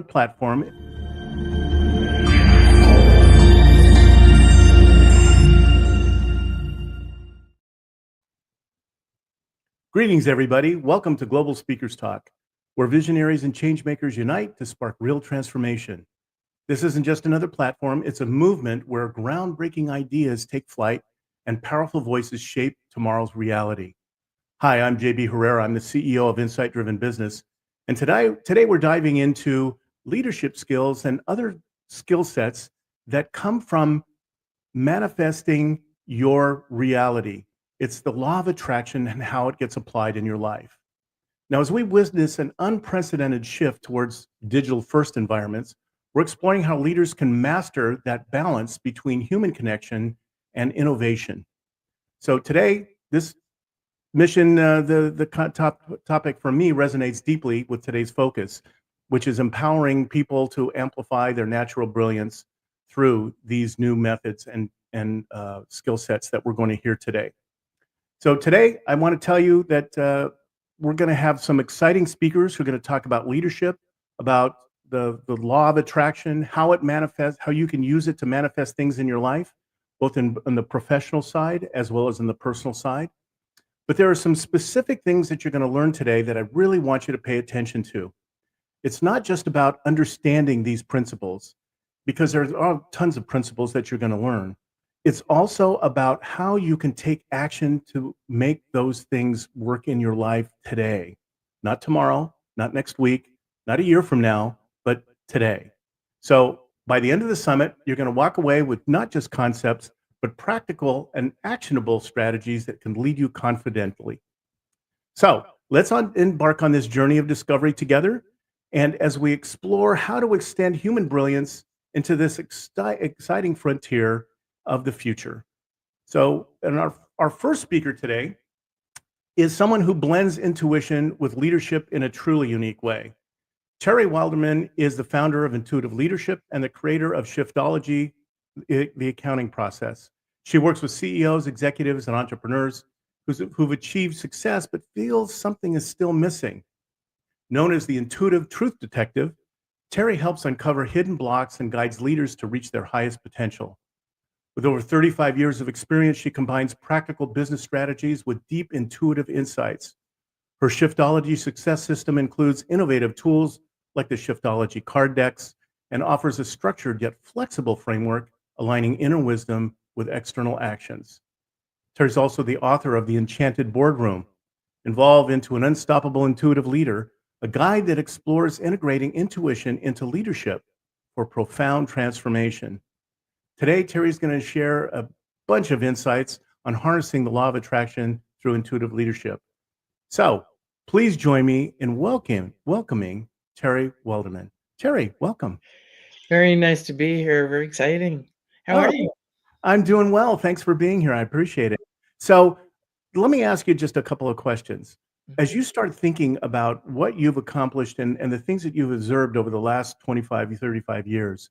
platform. Greetings, everybody. Welcome to Global Speakers Talk, where visionaries and changemakers unite to spark real transformation. This isn't just another platform, it's a movement where groundbreaking ideas take flight and powerful voices shape tomorrow's reality. Hi, I'm JB Herrera. I'm the CEO of Insight Driven Business. And today we're diving into leadership skills and other skill sets that come from manifesting your reality. It's the law of attraction and how it gets applied in your life. Now, as we witness an unprecedented shift towards digital-first environments, we're exploring how leaders can master that balance between human connection and innovation. So today, this mission, top topic for me resonates deeply with today's focus, which is empowering people to amplify their natural brilliance through these new methods and skill sets that we're going to hear today. So today, I want to tell you that we're going to have some exciting speakers who are going to talk about leadership, about the law of attraction, how it manifests, how you can use it to manifest things in your life, both in the professional side as well as in the personal side. But there are some specific things that you're going to learn today that I really want you to pay attention to. It's not just about understanding these principles, because there are tons of principles that you're going to learn. It's also about how you can take action to make those things work in your life today, not tomorrow, not next week, not a year from now, but today. So by the end of the summit, you're going to walk away with not just concepts, but practical and actionable strategies that can lead you confidently. So let's embark on this journey of discovery together. And as we explore how to extend human brilliance into this exciting frontier of the future. So, and our first speaker today is someone who blends intuition with leadership in a truly unique way. Terry Wildemann is the founder of Intuitive Leadership and the creator of SHIFTology, the accounting process. She works with CEOs, executives, and entrepreneurs who've achieved success but feels something is still missing. Known as the intuitive truth detective, Terry helps uncover hidden blocks and guides leaders to reach their highest potential. With over 35 years of experience, she combines practical business strategies with deep intuitive insights. Her SHIFTology success system includes innovative tools like the SHIFTology card decks and offers a structured yet flexible framework aligning inner wisdom with external actions. Terry's also the author of The Enchanted Boardroom, Evolve into an Unstoppable Intuitive Leader, a guide that explores integrating intuition into leadership for profound transformation. Today, Terry's going to share a bunch of insights on harnessing the law of attraction through intuitive leadership. So please join me in welcoming Terry Wildemann. Terry, welcome. Very nice to be here. Very exciting. How are you? I'm doing well. Thanks for being here. I appreciate it. So let me ask you just a couple of questions. As you start thinking about what you've accomplished and the things that you've observed over the last 25, 35 years,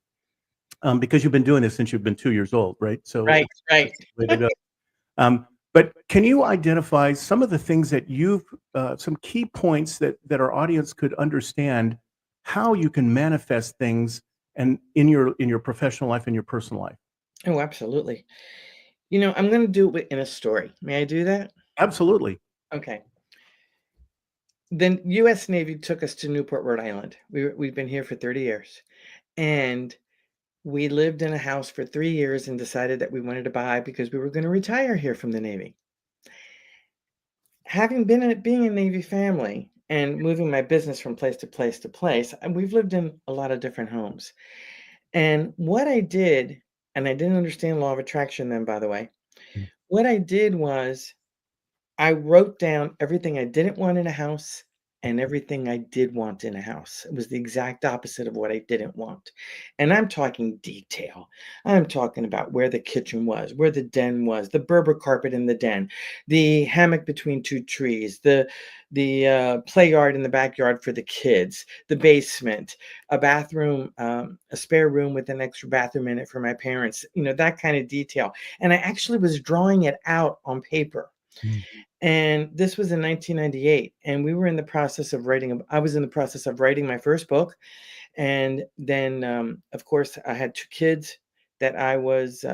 because you've been doing this since you've been 2 years old, right? So right. Way to go. But can you identify some of the things that some key points that our audience could understand how you can manifest things and in your professional life and your personal life? Oh, absolutely. You know, I'm going to do it in a story. May I do that? Absolutely. Okay. The U.S. Navy took us to Newport, Rhode Island. We've been here for 30 years. And we lived in a house for 3 years and decided that we wanted to buy because we were going to retire here from the Navy. Having being a Navy family and moving my business from place to place to place, we've lived in a lot of different homes. And what I did, and I didn't understand law of attraction then, by the way, what I did was I wrote down everything I didn't want in a house and everything I did want in a house. It was the exact opposite of what I didn't want. And I'm talking detail. I'm talking about where the kitchen was, where the den was, the Berber carpet in the den, the hammock between two trees, the play yard in the backyard for the kids, the basement, a bathroom, a spare room with an extra bathroom in it for my parents, that kind of detail. And I actually was drawing it out on paper. And this was in 1998, and we were in the process of writing. I was in the process of writing my first book, And then, of course, I had 2 kids that I was,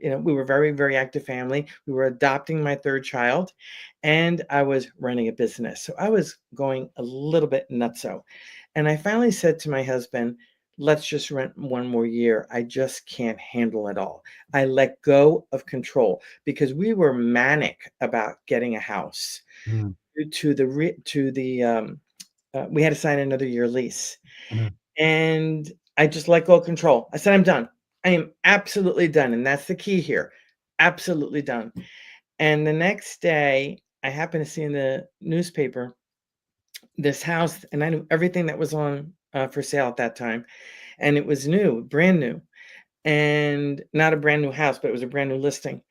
we were very, very active family. We were adopting my 3rd child, and I was running a business. So I was going a little bit nutso. And I finally said to my husband, let's just rent 1 more year. I just can't handle it all. I let go of control because we were manic about getting a house Mm, due to we had to sign another year lease. mhm. And I just let go of control. I said, I'm done. I am absolutely done. And that's the key here. Absolutely done. And the next day, I happened to see in the newspaper this house, and I knew everything that was on for sale at that time. And it was new, brand new, and not a brand new house, but it was a brand new listing.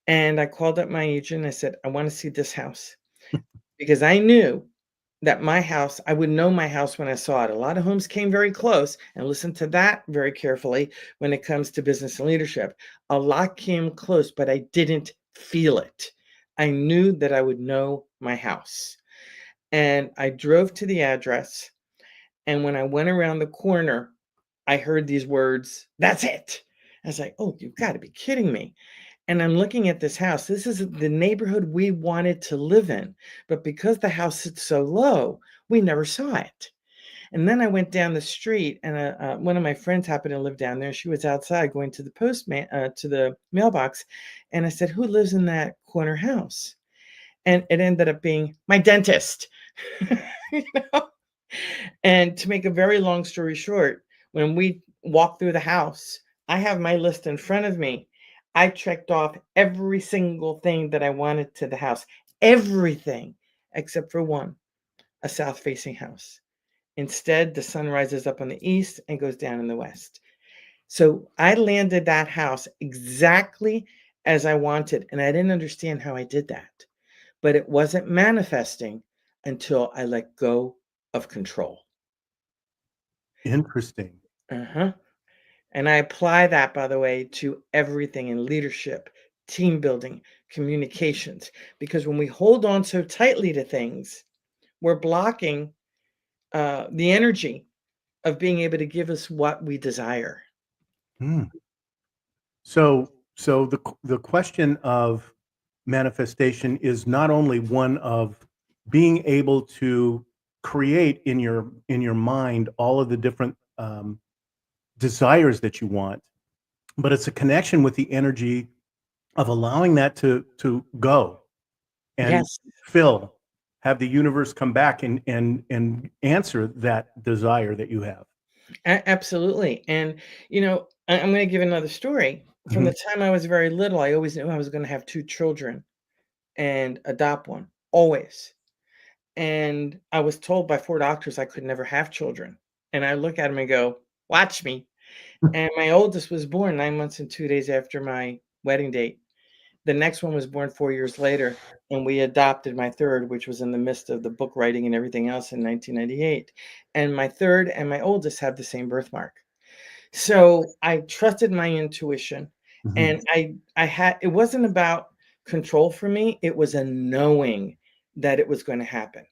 And I called up my agent. I said, I want to see this house because I knew that my house, I would know my house when I saw it. A lot of homes came very close, and listen to that very carefully when it comes to business and leadership. A lot came close, but I didn't feel it. I knew that I would know my house. And I drove to the address. And when I went around the corner, I heard these words, that's it. I was like, oh, you've got to be kidding me. And I'm looking at this house. This is the neighborhood we wanted to live in. But because the house sits so low, we never saw it. And then I went down the street, and one of my friends happened to live down there. She was outside going to the to the mailbox. And I said, who lives in that corner house? And it ended up being my dentist. You know? And to make a very long story short, when we walked through the house, I have my list in front of me. I checked off every single thing that I wanted to the house, everything except for one, a south facing house. Instead, the sun rises up on the east and goes down in the west. So I landed that house exactly as I wanted. And I didn't understand how I did that, but it wasn't manifesting until I let go of control. Interesting. Uh-huh. And I apply that, by the way, to everything in leadership, team building, communications. Because when we hold on so tightly to things, we're blocking the energy of being able to give us what we desire. Mm. So the question of manifestation is not only one of being able to create in your mind all of the different desires that you want, but it's a connection with the energy of allowing that to go and Yes, fill, have the universe come back and answer that desire that you have. absolutely. And, I'm going to give another story. From Mhm. the time I was very little, I always knew I was going to have 2 children and adopt one, always. And I was told by 4 doctors I could never have children. And I look at him and go, "Watch me." And my oldest was born 9 months and 2 days after my wedding date. The next one was born 4 years later, and we adopted my 3rd, which was in the midst of the book writing and everything else in 1998. And my 3rd and my oldest have the same birthmark. So I trusted my intuition, Mhm. and I had it wasn't about control for me, it was a knowing that it was gonna happen.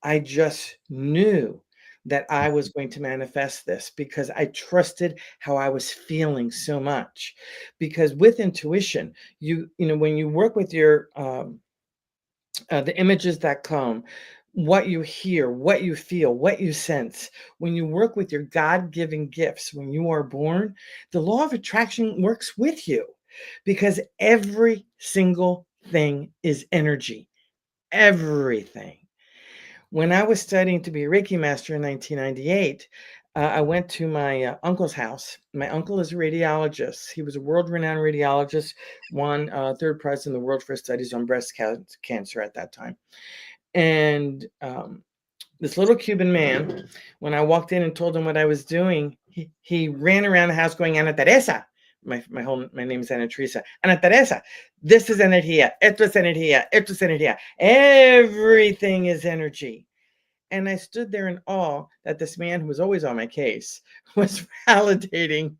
I just knew that I was going to manifest this because I trusted how I was feeling so much. Because with intuition, when you work with your the images that come, what you hear, what you feel, what you sense, when you work with your God-given gifts, when you are born, the law of attraction works with you because every single thing is energy. Everything. When I was studying to be a Reiki master in 1998, I went to my uncle's house. My uncle is a radiologist. He was a world-renowned radiologist, won 3rd prize in the world for studies on breast cancer at that time. And this little Cuban man, when I walked in and told him what I was doing, he ran around the house going, Ana Teresa. My name is Ana Teresa. Ana Teresa, this is energía. Esto es energía. Esto es energía. Everything is energy. And I stood there in awe that this man who was always on my case was validating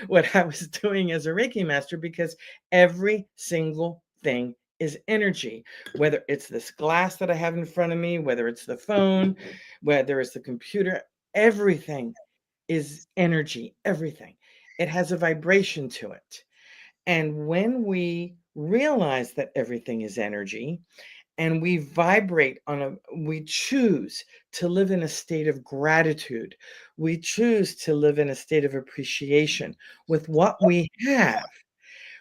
what I was doing as a Reiki master because every single thing is energy, whether it's this glass that I have in front of me, whether it's the phone, whether it's the computer, everything. is energy, everything. It has a vibration to it. And when we realize that everything is energy and we vibrate we choose to live in a state of gratitude, we choose to live in a state of appreciation with what we have,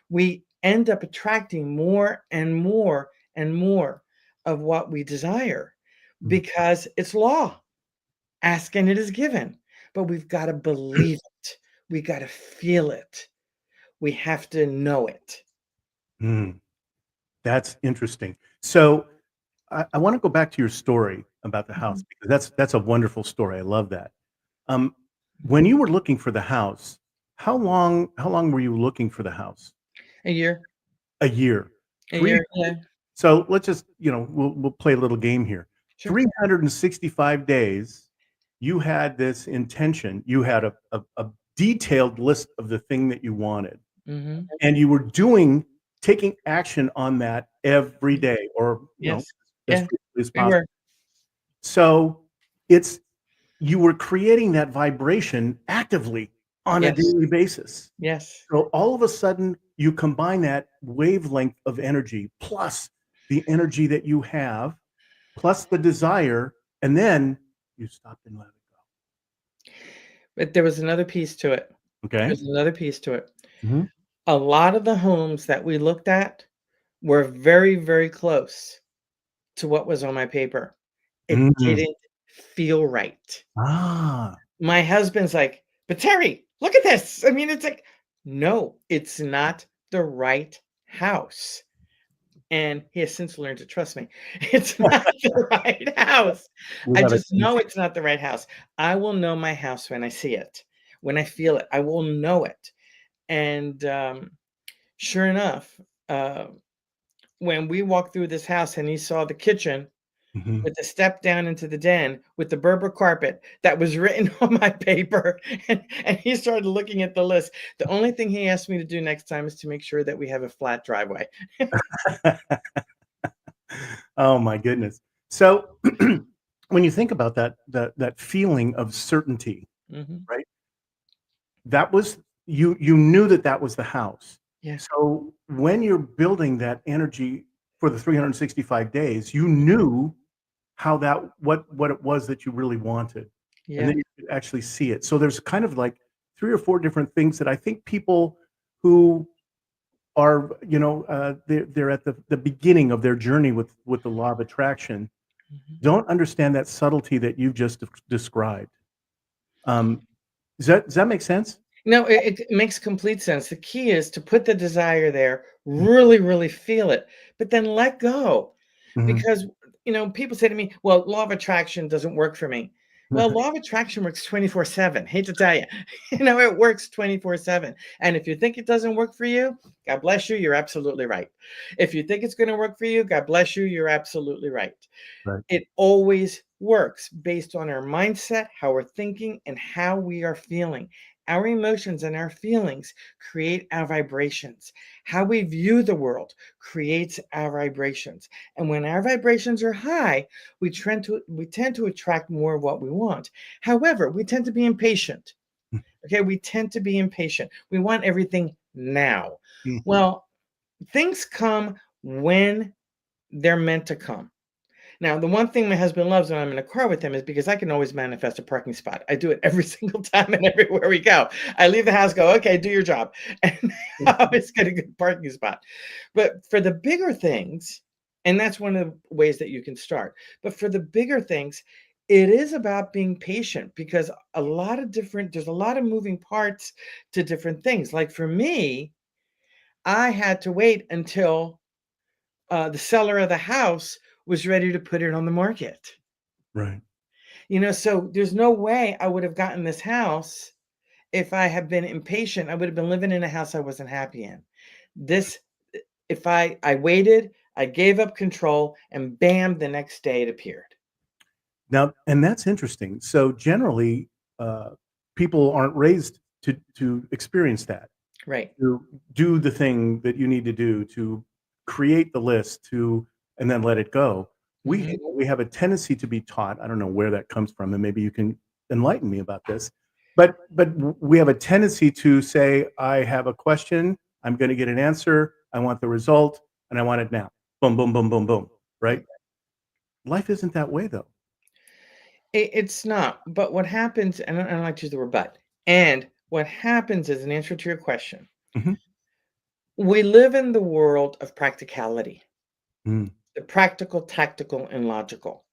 we end up attracting more and more and more of what we desire Mm. because it's law. Ask and it is given. But we've got to believe it. We got to feel it. We have to know it. Mm. That's interesting. So I want to go back to your story about the house Mhm, because that's a wonderful story. I love that. Um, mhm. when you were looking for the house, how long were you looking for the house? A year, A year. a Three. year, yeah, So let's just, we'll play a little game here. sure. 365 days, you had this intention. You had a detailed list of the thing that you wanted, Mhm. and you were taking action on that every day, or Yes. as Yeah, frequently as we possible. were. So it's you were creating that vibration actively on a Yes, daily basis. yes, So all of a sudden, you combine that wavelength of energy plus the energy that you have, plus the desire, and then you stopped and let it but there was another piece to it. go. Okay. There's another piece to it. Mhm. A lot of the homes that we looked at were very, very close to what was on my paper. It Mhm. didn't feel right. Ah. My husband's like, "But Terry, look at this." I mean, it's like, "No, it's not the right house." And he has since learned to trust me. It's not the right house. We I have a just know it's not the right house. I will know my house when I see it. When I feel it, I will know it. And, sure enough, uh, when we walked through this house and he saw the kitchen Mhm. with the step down into the den with the Berber carpet that was written on my paper, and he started looking at the list. The only thing he asked me to do next time is to make sure that we have a flat driveway. Oh my goodness. So when you think about that feeling of certainty, Mhm. right? That was you knew that that was the house. Yeah, So when you're building that energy for the 365 days, you knew how that what it was that you really wanted, and yeah. then you could actually see it. So there's kind of like 3 or 4 different things that I think people who are, they're at the beginning of their journey with the law of attraction Mhm. don't understand that subtlety that you've just described. Um, does that make sense? No, it makes complete sense. The key is to put the desire there, really, really feel it, but then let go. Mhm. Because, people say to me, well, law of attraction doesn't work for me. Well, law of attraction works 24/7. Hate to tell you, it works 24/7. And if you think it doesn't work for you, God bless you, you're absolutely right. If you think it's going to work for you, God bless you, you're absolutely right. Right. It always works based on our mindset, how we're thinking, and how we are feeling. Our emotions and our feelings create our vibrations. How we view the world creates our vibrations. And when our vibrations are high, we tend to attract more of what we want. However, we tend to be impatient. Okay, we tend to be impatient. We want everything now. Mhm. Well, things come when they're meant to come. Now, the one thing my husband loves when I'm in a car with him is because I can always manifest a parking spot. I do it every single time and everywhere we go. I leave the house, go, okay, do your job. And I always get a good parking spot. But for the bigger things, and that's one of the ways that you can start. But for the bigger things, it is about being patient because there's a lot of moving parts to different things. Like for me, I had to wait until the seller of the house was ready to put it on the market. Right. So there's no way I would have gotten this house if I had been impatient. I would have been living in a house I wasn't happy in. This, if I waited, I gave up control, and bam, the next day it appeared. Now, and that's interesting. So generally, uh, people aren't raised to experience that, Right. to do the thing that you need to do, to create the list, and then let it go. We Mhm. we have a tendency to be taught. I don't know where that comes from, and maybe you can enlighten me about this. But we have a tendency to say, I have a question, I'm going to get an answer, I want the result, and I want it now. Boom, boom, boom, boom, boom. Right? Life isn't that way, though. It's not. But what happens, and I don't like to use the word but, and what happens is, an answer to your question, Mhm. we live in the world of practicality, Mm. the practical, tactical, and logical.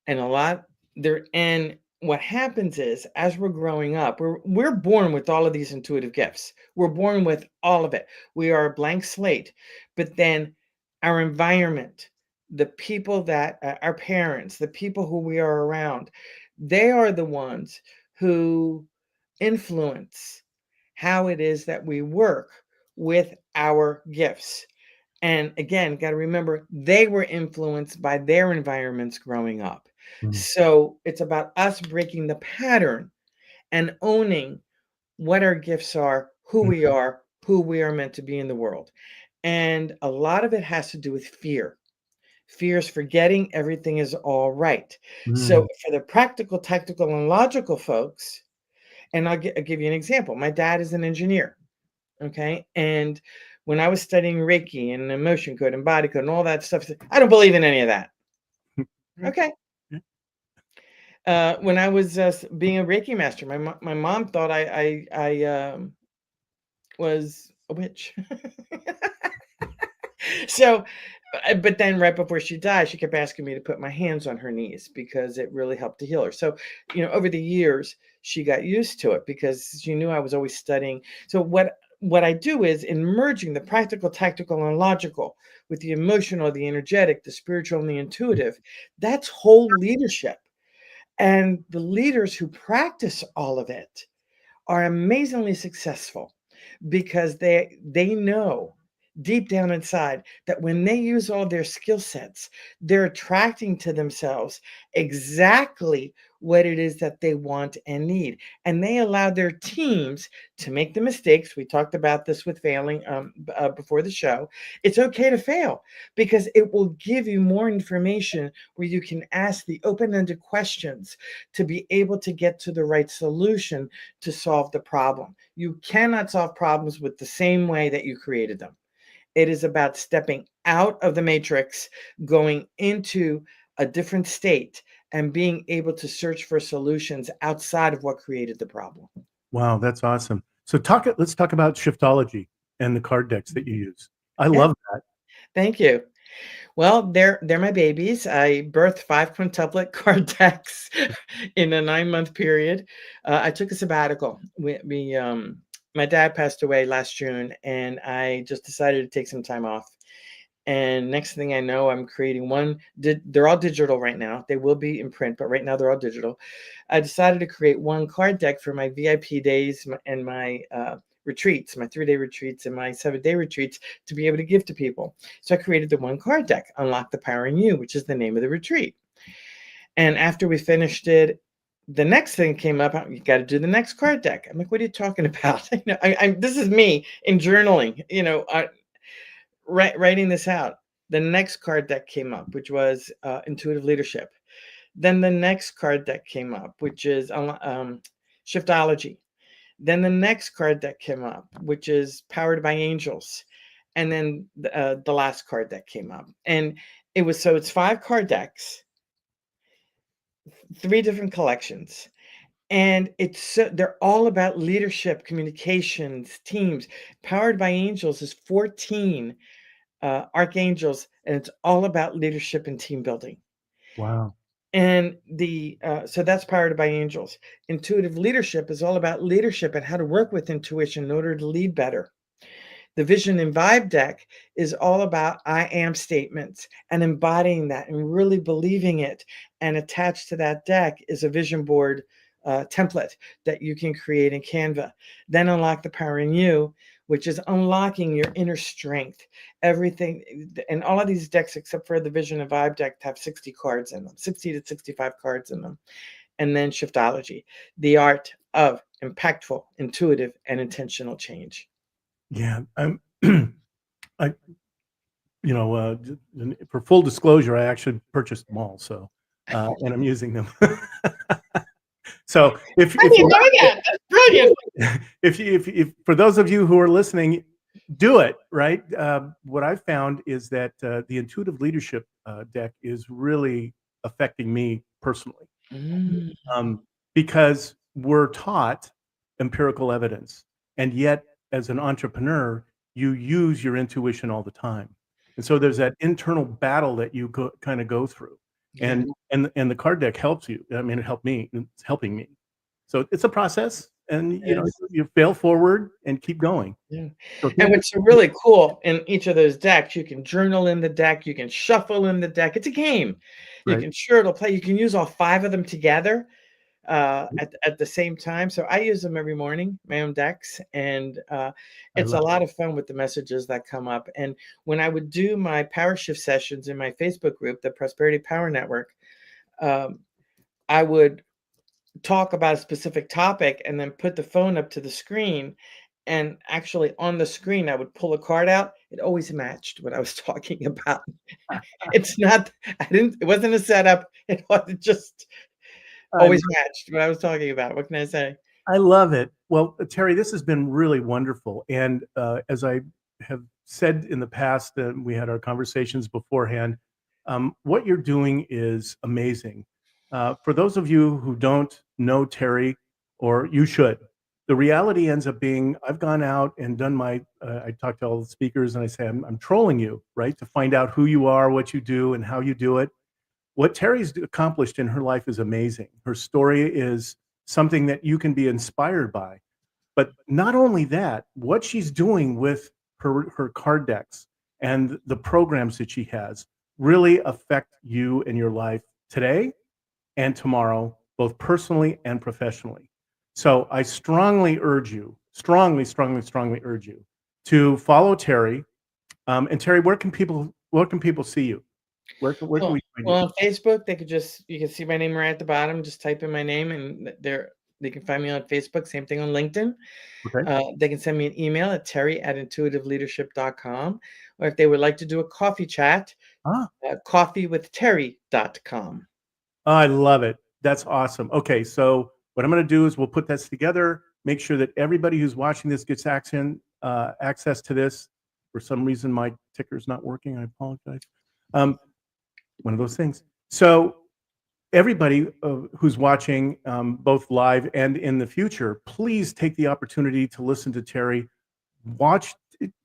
And a lot there, and what happens is, as we're growing up, we're born with all of these intuitive gifts. We're born with all of it. We are a blank slate. But then our environment, the people that our parents, the people who we are around, they are the ones who influence how it is that we work with our gifts. And again, got to remember, they were influenced by their environments growing up. Mm. So it's about us breaking the pattern and owning what our gifts are, Mhm. who we are meant to be in the world. And a lot of it has to do with fear. Fear is forgetting everything is all right. So Mm. for the practical, tactical, and logical folks, and I'll give you an example. My dad is an engineer. Okay. And when I was studying Reiki and emotion code and body code and all that stuff, I don't believe in any of that. Yeah. Okay. Yeah. When I was being a Reiki master, my mom thought I was a witch. So, but then right before she died, she kept asking me to put my hands on her knees because it really helped to heal her. So, over the years, she got used to it because she knew I was always studying. So what I do is, in merging the practical, tactical, and logical with the emotional, the energetic, the spiritual, and the intuitive, that's whole leadership. And the leaders who practice all of it are amazingly successful because they know deep down inside that when they use all their skill sets, they're attracting to themselves exactly what it is that they want and need. And they allow their teams to make the mistakes. We talked about this with failing before the show. It's okay to fail because it will give you more information where you can ask the open-ended questions to be able to get to the right solution to solve the problem. You cannot solve problems with the same way that you created them. It is about stepping out of the matrix, going into a different state, and being able to search for solutions outside of what created the problem. Wow, that's awesome. So let's talk about Shiftology and the card decks that you use. I Yeah, love that. thank you. Well, they're my babies. I birthed 5 quintuplet card decks in a 9-month period. I took a sabbatical. My dad passed away last June, and I just decided to take some time off. And next thing I know, I'm creating one. They're all digital right now. They will be in print, but right now they're all digital. I decided to create one card deck for my VIP days and my retreats, my 3-day retreats and my 7-day retreats, to be able to give to people. So I created the one card deck, Unlock the Power in You, which is the name of the retreat. And after we finished it, the next thing came up. You got to do the next card deck. I'm like, what are you talking about? This is me in journaling. Writing this out. The next card deck came up, which was Intuitive Leadership. Then the next card deck came up, which is Shiftology. Then the next card deck came up, which is Powered by Angels. And then the last card deck came up. And it's 5 card decks, 3 different collections. And they're all about leadership, communications, teams. Powered by Angels is 14 archangels, and it's all about leadership and team building. Wow. And so that's Powered by Angels. Intuitive Leadership is all about leadership and how to work with intuition in order to lead better. The Vision and Vibe deck is all about I am statements and embodying that and really believing it. And attached to that deck is a vision board template that you can create in Canva. Then Unlock the Power in You, which is unlocking your inner strength. Everything, and all of these decks, except for the Vision and Vibe deck, have 60 cards in them, 60 to 65 cards in them. And then Shiftology, the art of impactful, intuitive, and intentional change. Yeah. I, for full disclosure, I actually purchased them all. So, and I'm using them. So if I didn't know that. That's brilliant. if for those of you who are listening, do it, right? What I've found is that the intuitive leadership deck is really affecting me personally, Mm. because we're taught empirical evidence, and yet as an entrepreneur, you use your intuition all the time, and so there's that internal battle that you kind of go through, Yeah. and the card deck helps you. I mean, it helped me. It's helping me. So it's a process, and Yes. you fail forward and keep going. Yeah. So And thank you. what's really cool in each of those decks, you can journal in the deck, you can shuffle in the deck. It's a game. You Right. can it'll play. You can use all 5 of them together at the same time. So I use them every morning, my own decks, and I it's a love lot of fun with the messages that come up. And when I would do my power shift sessions in my Facebook group, the Prosperity Power Network, um, I would talk about a specific topic and then put the phone up to the screen. And actually, on the screen, I would pull a card out. It always matched what I was talking about. It's not, it wasn't a setup. It was just I always matched what I was talking about. What can I say? I love it. Well, Terry, this has been really wonderful. And as I have said in the past, we had our conversations beforehand, what you're doing is amazing. For those of you who don't know Terry, or you should, the reality ends up being I've gone out and done I talk to all the speakers and I say, I'm trolling you, right? To find out who you are, what you do, and how you do it. What Terry's accomplished in her life is amazing. Her story is something that you can be inspired by. But not only that, what she's doing with her card decks and the programs that she has really affect you in your life today and tomorrow, both personally and professionally. So I strongly urge you, strongly urge you to follow Terry. And Terry, where can people see you? Where can Well, we find you? on Facebook, you can see my name right at the bottom. Just type in my name, and they can find me on Facebook. Same thing on LinkedIn. Okay. They can send me an email at terry@intuitiveleadership.com, or if they would like to do a coffee chat, Ah, coffeewithterry.com. I love it. That's awesome. Okay, so what I'm going to do is we'll put this together, make sure that everybody who's watching this gets access to this. For some reason, my ticker's not working. I apologize. One of those things. So everybody who's watching, both live and in the future, please take the opportunity to listen to Terry.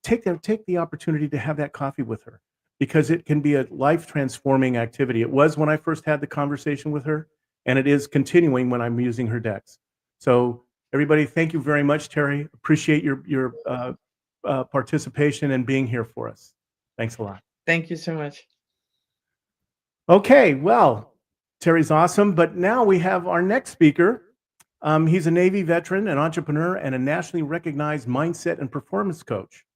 Take the opportunity to have that coffee with her, because it can be a life transforming activity. It was when I first had the conversation with her, and it is continuing when I'm using her decks. So everybody, thank you very much, Terry. Appreciate your participation and being here for us. Thanks a lot. Thank you so much. Okay, well, Terry's awesome, but now we have our next speaker. He's a Navy veteran, an entrepreneur, and a nationally recognized mindset and performance coach.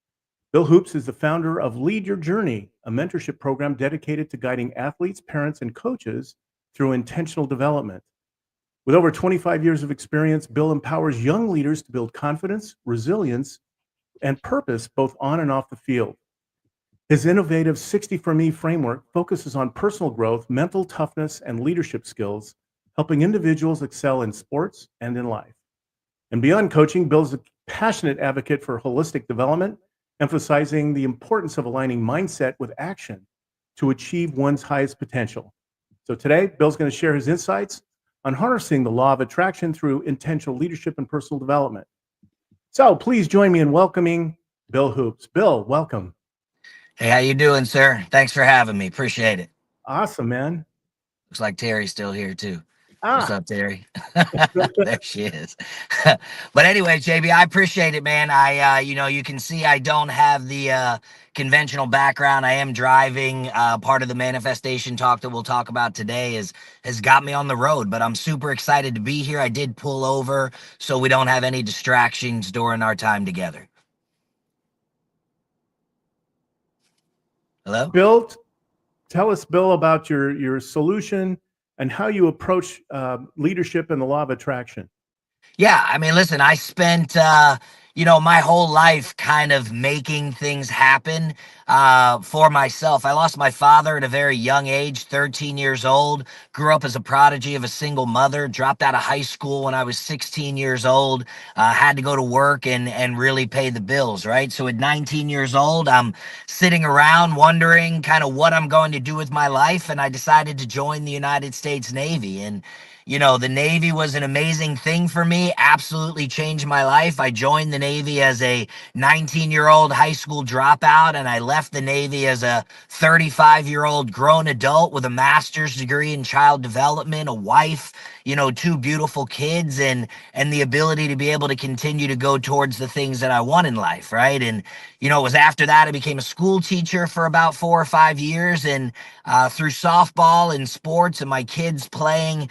Bill Hoops is the founder of Lead Your Journey, a mentorship program dedicated to guiding athletes, parents, and coaches through intentional development. With over 25 years of experience, Bill empowers young leaders to build confidence, resilience, and purpose both on and off the field. His innovative 60 for Me framework focuses on personal growth, mental toughness, and leadership skills, helping individuals excel in sports and in life. And beyond coaching, Bill's a passionate advocate for holistic development, emphasizing the importance of aligning mindset with action to achieve one's highest potential. So today, Bill's going to share his insights on harnessing the law of attraction through intentional leadership and personal development. So please join me in welcoming Bill Hoops. Bill, welcome. Hey, how you doing, sir? Thanks for having me. Appreciate it. Awesome, man. Looks like Terry's still here too. What's up, Terry? There she is. But anyway, JB, I appreciate it, man. You can see I don't have the conventional background. I am driving. Part of the manifestation talk that we'll talk about today has got me on the road, but I'm super excited to be here. I did pull over so we don't have any distractions during our time together. Hello? Bill, tell us, Bill, about your solution and how you approach leadership and the law of attraction. Yeah, I mean, listen, I spent my whole life kind of making things happen for myself. I lost my father at a very young age, 13 years old, grew up as a prodigy of a single mother, dropped out of high school when I was 16 years old, had to go to work and really pay the bills, right? So at 19 years old, I'm sitting around wondering kind of what I'm going to do with my life. And I decided to join the United States Navy. And the Navy was an amazing thing for me, absolutely changed my life. I joined the Navy as a 19-year-old high school dropout, and I left the Navy as a 35-year-old grown adult with a master's degree in child development, a wife, two beautiful kids, and the ability to be able to continue to go towards the things that I want in life, right? And, it was after that I became a school teacher for about 4 or 5 years, and through softball and sports and my kids playing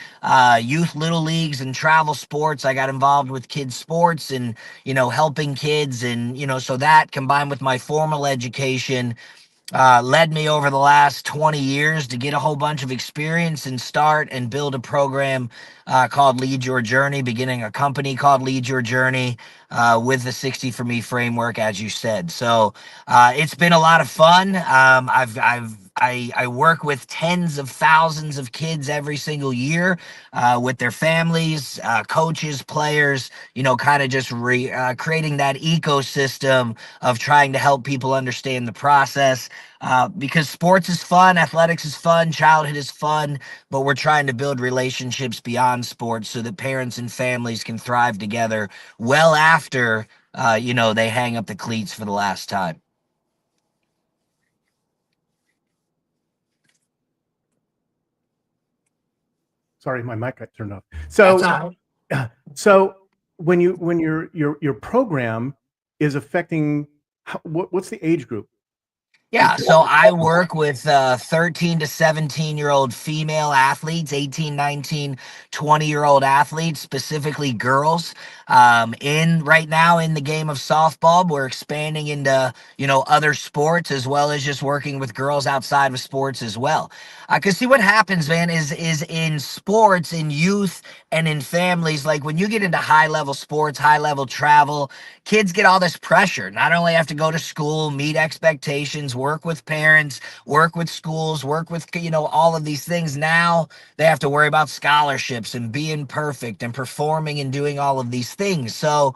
youth little leagues and travel sports, I got involved with kids sports and, helping kids. And, so that combined with my formal education led me over the last 20 years to get a whole bunch of experience and start and build a program called Lead Your Journey, beginning a company called Lead Your Journey with the 60 for Me framework, as you said. So it's been a lot of fun. I work with tens of thousands of kids every single year with their families, coaches, players, kind of just creating that ecosystem of trying to help people understand the process. Because sports is fun, athletics is fun, childhood is fun, but we're trying to build relationships beyond sports so that parents and families can thrive together well after, they hang up the cleats for the last time. Sorry, my mic got turned off. So, so when your program is affecting, what's the age group? Yeah, so I work with 13 to 17-year-old female athletes, 18, 19, 20-year-old athletes, specifically girls. Right now in the game of softball, we're expanding into, other sports as well as just working with girls outside of sports as well. Because see what happens, man, is in sports, in youth, and in families, like when you get into high-level sports, high-level travel, kids get all this pressure. Not only have to go to school, meet expectations, work with parents, work with schools, work with, all of these things. Now they have to worry about scholarships and being perfect and performing and doing all of these things. So,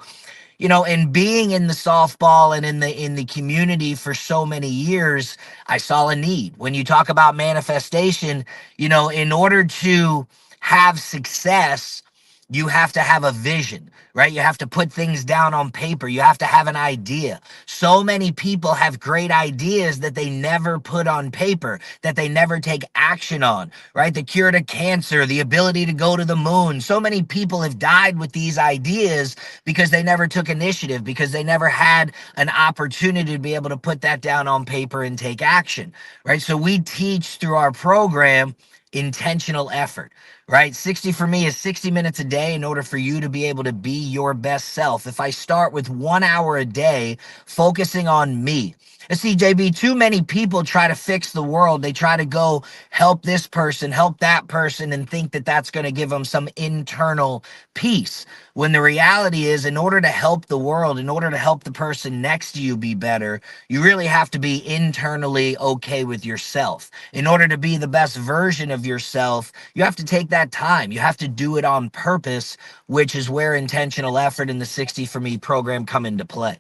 and being in the softball and in the community for so many years, I saw a need. When you talk about manifestation, in order to have success, you have to have a vision, right? You have to put things down on paper. You have to have an idea. So many people have great ideas that they never put on paper, that they never take action on, right? The cure to cancer, the ability to go to the moon. So many people have died with these ideas because they never took initiative, because they never had an opportunity to be able to put that down on paper and take action, right? So we teach through our program intentional effort, right? 60 for me is 60 minutes a day in order for you to be able to be your best self. If I start with 1 hour a day focusing on me, and see, JB, too many people try to fix the world. They try to go help this person, help that person, and think that that's going to give them some internal peace. When the reality is, in order to help the world, in order to help the person next to you be better, you really have to be internally okay with yourself. In order to be the best version of yourself, you have to take that time. You have to do it on purpose, which is where intentional effort in the 60 for Me program come into play.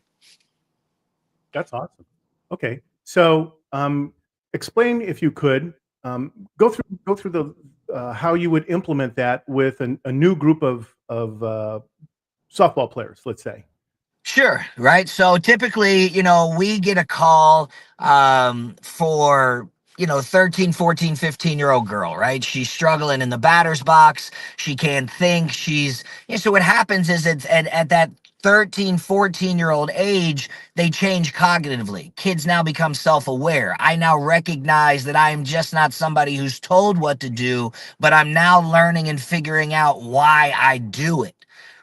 That's awesome. Okay, so explain, if you could, go through the how you would implement that with a new group of softball players, let's say. Sure, right? So typically, we get a call for 13, 14, 15-year-old girl, right? She's struggling in the batter's box. She can't think. So what happens is it's at that 13, 14-year-old age, they change cognitively. Kids now become self-aware. I now recognize that I am just not somebody who's told what to do, but I'm now learning and figuring out why I do it.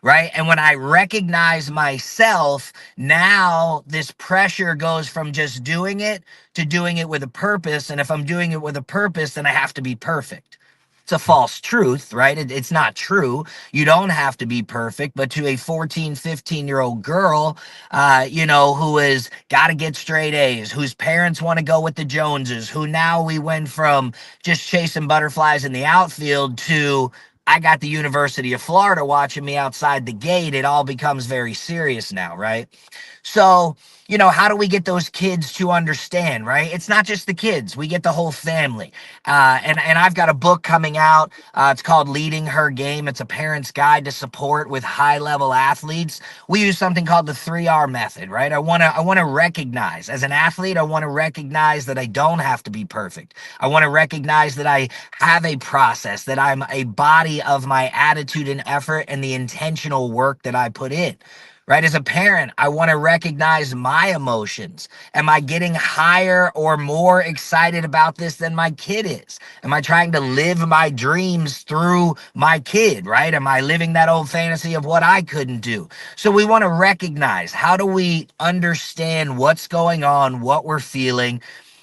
Right. And when I recognize myself, now this pressure goes from just doing it to doing it with a purpose. And if I'm doing it with a purpose, then I have to be perfect. a false truth, right? It's not true. You don't have to be perfect, but to a 14, 15-year-old girl, who has got to get straight A's, whose parents want to go with the Joneses, who now we went from just chasing butterflies in the outfield to I got the University of Florida watching me outside the gate. It all becomes very serious now, right? So, how do we get those kids to understand, right? It's not just the kids. We get the whole family. And I've got a book coming out. It's called Leading Her Game. It's a parent's guide to support with high-level athletes. We use something called the 3R method, right? I want to recognize, as an athlete, I want to recognize that I don't have to be perfect. I want to recognize that I have a process, that I'm a body of my attitude and effort and the intentional work that I put in. Right? As a parent, I want to recognize my emotions. Am I getting higher or more excited about this than my kid is? Am I trying to live my dreams through my kid, right? Am I living that old fantasy of what I couldn't do? So we want to recognize, how do we understand what's going on, what we're feeling,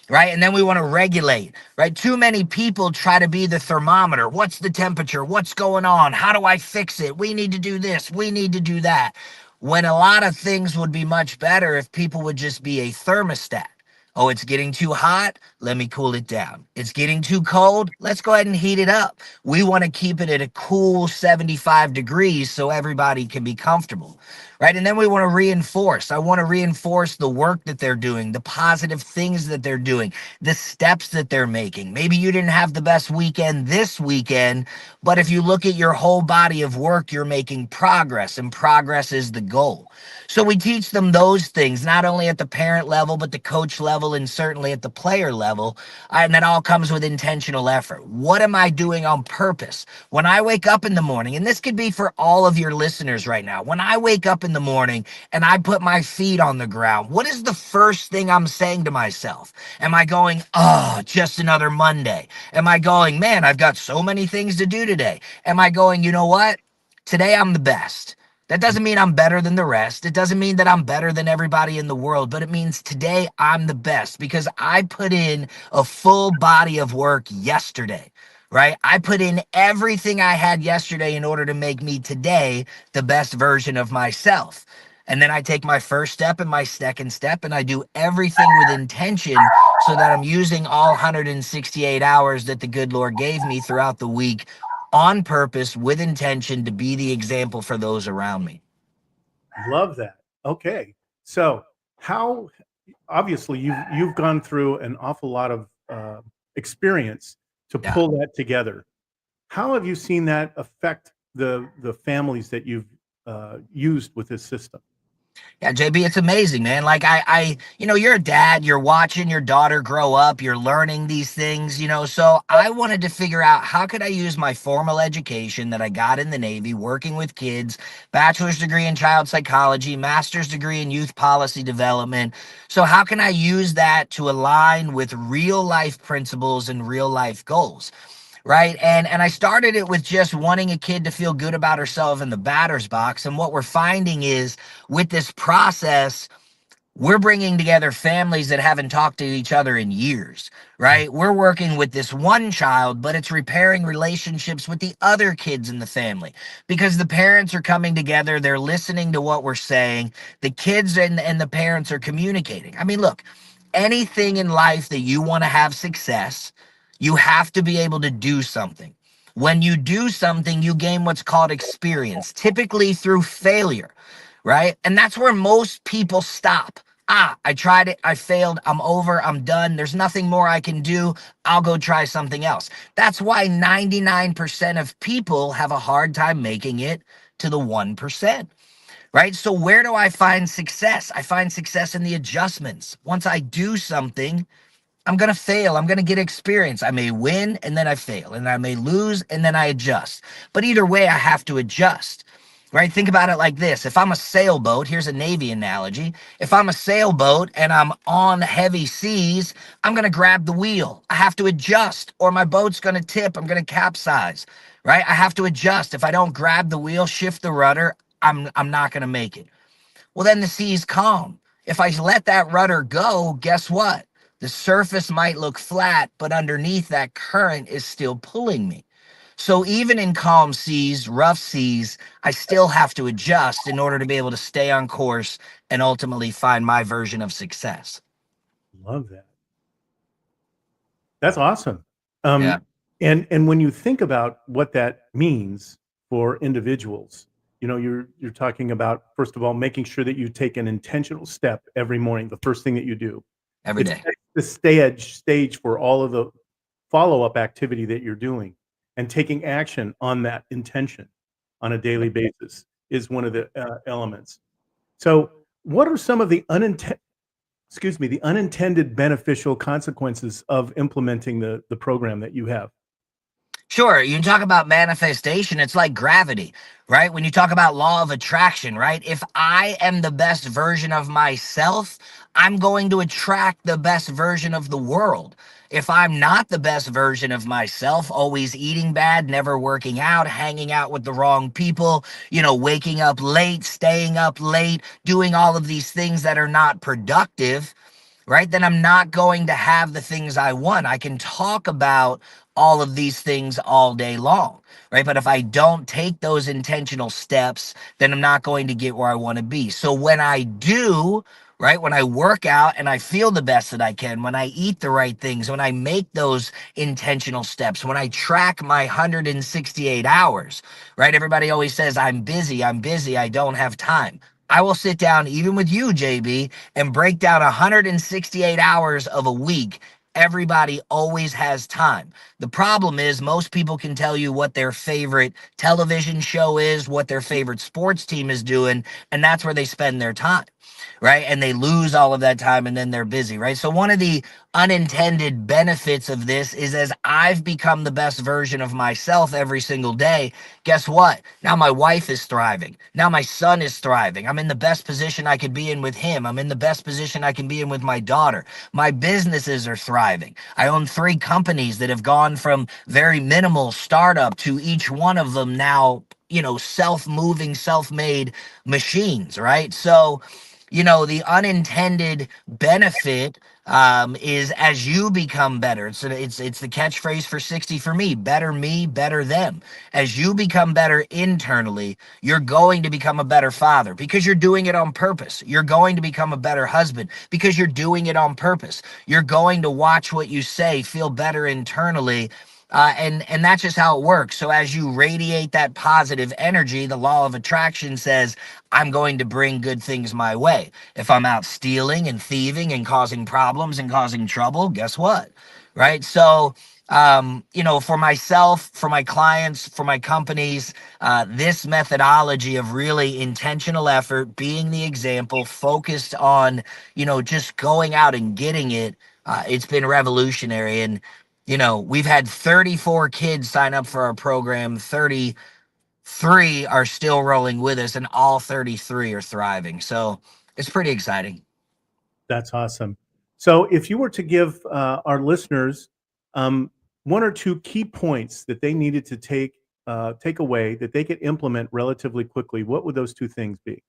right? And then we want to regulate, right? Too many people try to be the thermometer. What's the temperature? What's going on? How do I fix it? We need to do this. We need to do that. When a lot of things would be much better if people would just be a thermostat. Oh, it's getting too hot. Let me cool it down. It's getting too cold. Let's go ahead and heat it up. We want to keep it at a cool 75 degrees so everybody can be comfortable, right? And then we want to reinforce. I want to reinforce the work that they're doing, the positive things that they're doing, the steps that they're making. Maybe you didn't have the best weekend this weekend, but if you look at your whole body of work, you're making progress, and progress is the goal. So we teach them those things, not only at the parent level, but the coach level, and certainly at the player level. And that all comes with intentional effort. What am I doing on purpose? When I wake up in the morning, and this could be for all of your listeners right now, when I wake up in the morning and I put my feet on the ground, what is the first thing I'm saying to myself? Am I going, oh, just another Monday? Am I going, man, I've got so many things to do today? Am I going, you know what? Today I'm the best. That doesn't mean I'm better than the rest. It doesn't mean that I'm better than everybody in the world, but it means today I'm the best because I put in a full body of work yesterday, right? I put in everything I had yesterday in order to make me today the best version of myself. And then I take my first step and my second step, and I do everything with intention so that I'm using all 168 hours that the good Lord gave me throughout the week on purpose, with intention, to be the example for those around me. Love that. Okay. So how, obviously you've gone through an awful lot of experience to pull that together. How have you seen that affect the families that you've used with this system? Yeah, JB, it's amazing, man. Like you're a dad, you're watching your daughter grow up, you're learning these things, so I wanted to figure out, how could I use my formal education that I got in the Navy, working with kids, bachelor's degree in child psychology, master's degree in youth policy development. So how can I use that to align with real life principles and real life goals? Right. And I started it with just wanting a kid to feel good about herself in the batter's box. And what we're finding is, with this process, we're bringing together families that haven't talked to each other in years, right? We're working with this one child, but it's repairing relationships with the other kids in the family because the parents are coming together. They're listening to what we're saying. The kids and the parents are communicating. I mean, look, anything in life that you want to have success, you have to be able to do something. When you do something, you gain what's called experience, typically through failure, right? And that's where most people stop. I tried it, I failed, I'm over, I'm done, there's nothing more I can do, I'll go try something else. That's why 99% of people have a hard time making it to the 1%. Right? So where do I find success? I find success in the adjustments. Once I do something, I'm going to fail. I'm going to get experience. I may win and then I fail, and I may lose and then I adjust. But either way, I have to adjust, right? Think about it like this. If I'm a sailboat, here's a Navy analogy. If I'm a sailboat and I'm on heavy seas, I'm going to grab the wheel. I have to adjust, or my boat's going to tip. I'm going to capsize, right? I have to adjust. If I don't grab the wheel, shift the rudder, I'm not going to make it. Well, then the sea's calm. If I let that rudder go, guess what? The surface might look flat, but underneath, that current is still pulling me. So even in calm seas, rough seas, I still have to adjust in order to be able to stay on course and ultimately find my version of success. Love that. That's awesome. Yeah. And when you think about what that means for individuals, you're talking about, first of all, making sure that you take an intentional step every morning, the first thing that you do. Every It's day. the stage for all of the follow-up activity that you're doing, and taking action on that intention on a daily basis is one of the elements. So, what are some of the unintended beneficial consequences of implementing the program that you have? Sure, you talk about manifestation, it's like gravity, right? When you talk about law of attraction, right? If I am the best version of myself, I'm going to attract the best version of the world. If I'm not the best version of myself, always eating bad, never working out, hanging out with the wrong people, waking up late, staying up late, doing all of these things that are not productive, right? Then I'm not going to have the things I want. I can talk about all of these things all day long, right? But if I don't take those intentional steps, then I'm not going to get where I want to be. So when I do, right, when I work out and I feel the best that I can, when I eat the right things, when I make those intentional steps, when I track my 168 hours, right? Everybody always says, I'm busy, I don't have time. I will sit down, even with you, JB, and break down 168 hours of a week. Everybody always has time. The problem is most people can tell you what their favorite television show is, what their favorite sports team is doing, and that's where they spend their time, right? And they lose all of that time and then they're busy, right? So one of the unintended benefits of this is as I've become the best version of myself every single day, guess what? Now my wife is thriving. Now my son is thriving. I'm in the best position I could be in with him. I'm in the best position I can be in with my daughter. My businesses are thriving. I own 3 companies that have gone from very minimal startup to each one of them now, self-moving, self-made machines, right? So, the unintended benefit is as you become better. It's the catchphrase for 60 for me, better them. As you become better internally, you're going to become a better father because you're doing it on purpose. You're going to become a better husband because you're doing it on purpose. You're going to watch what you say, feel better internally. And that's just how it works. So as you radiate that positive energy, the law of attraction says, I'm going to bring good things my way. If I'm out stealing and thieving and causing problems and causing trouble, guess what? Right? So, for myself, for my clients, for my companies, this methodology of really intentional effort, being the example, focused on, just going out and getting it, it's been revolutionary. And, we've had 34 kids sign up for our program, 33 are still rolling with us, and all 33 are thriving. So it's pretty exciting. That's awesome. So, if you were to give our listeners one or two key points that they needed to take away that they could implement relatively quickly, what would those two things be?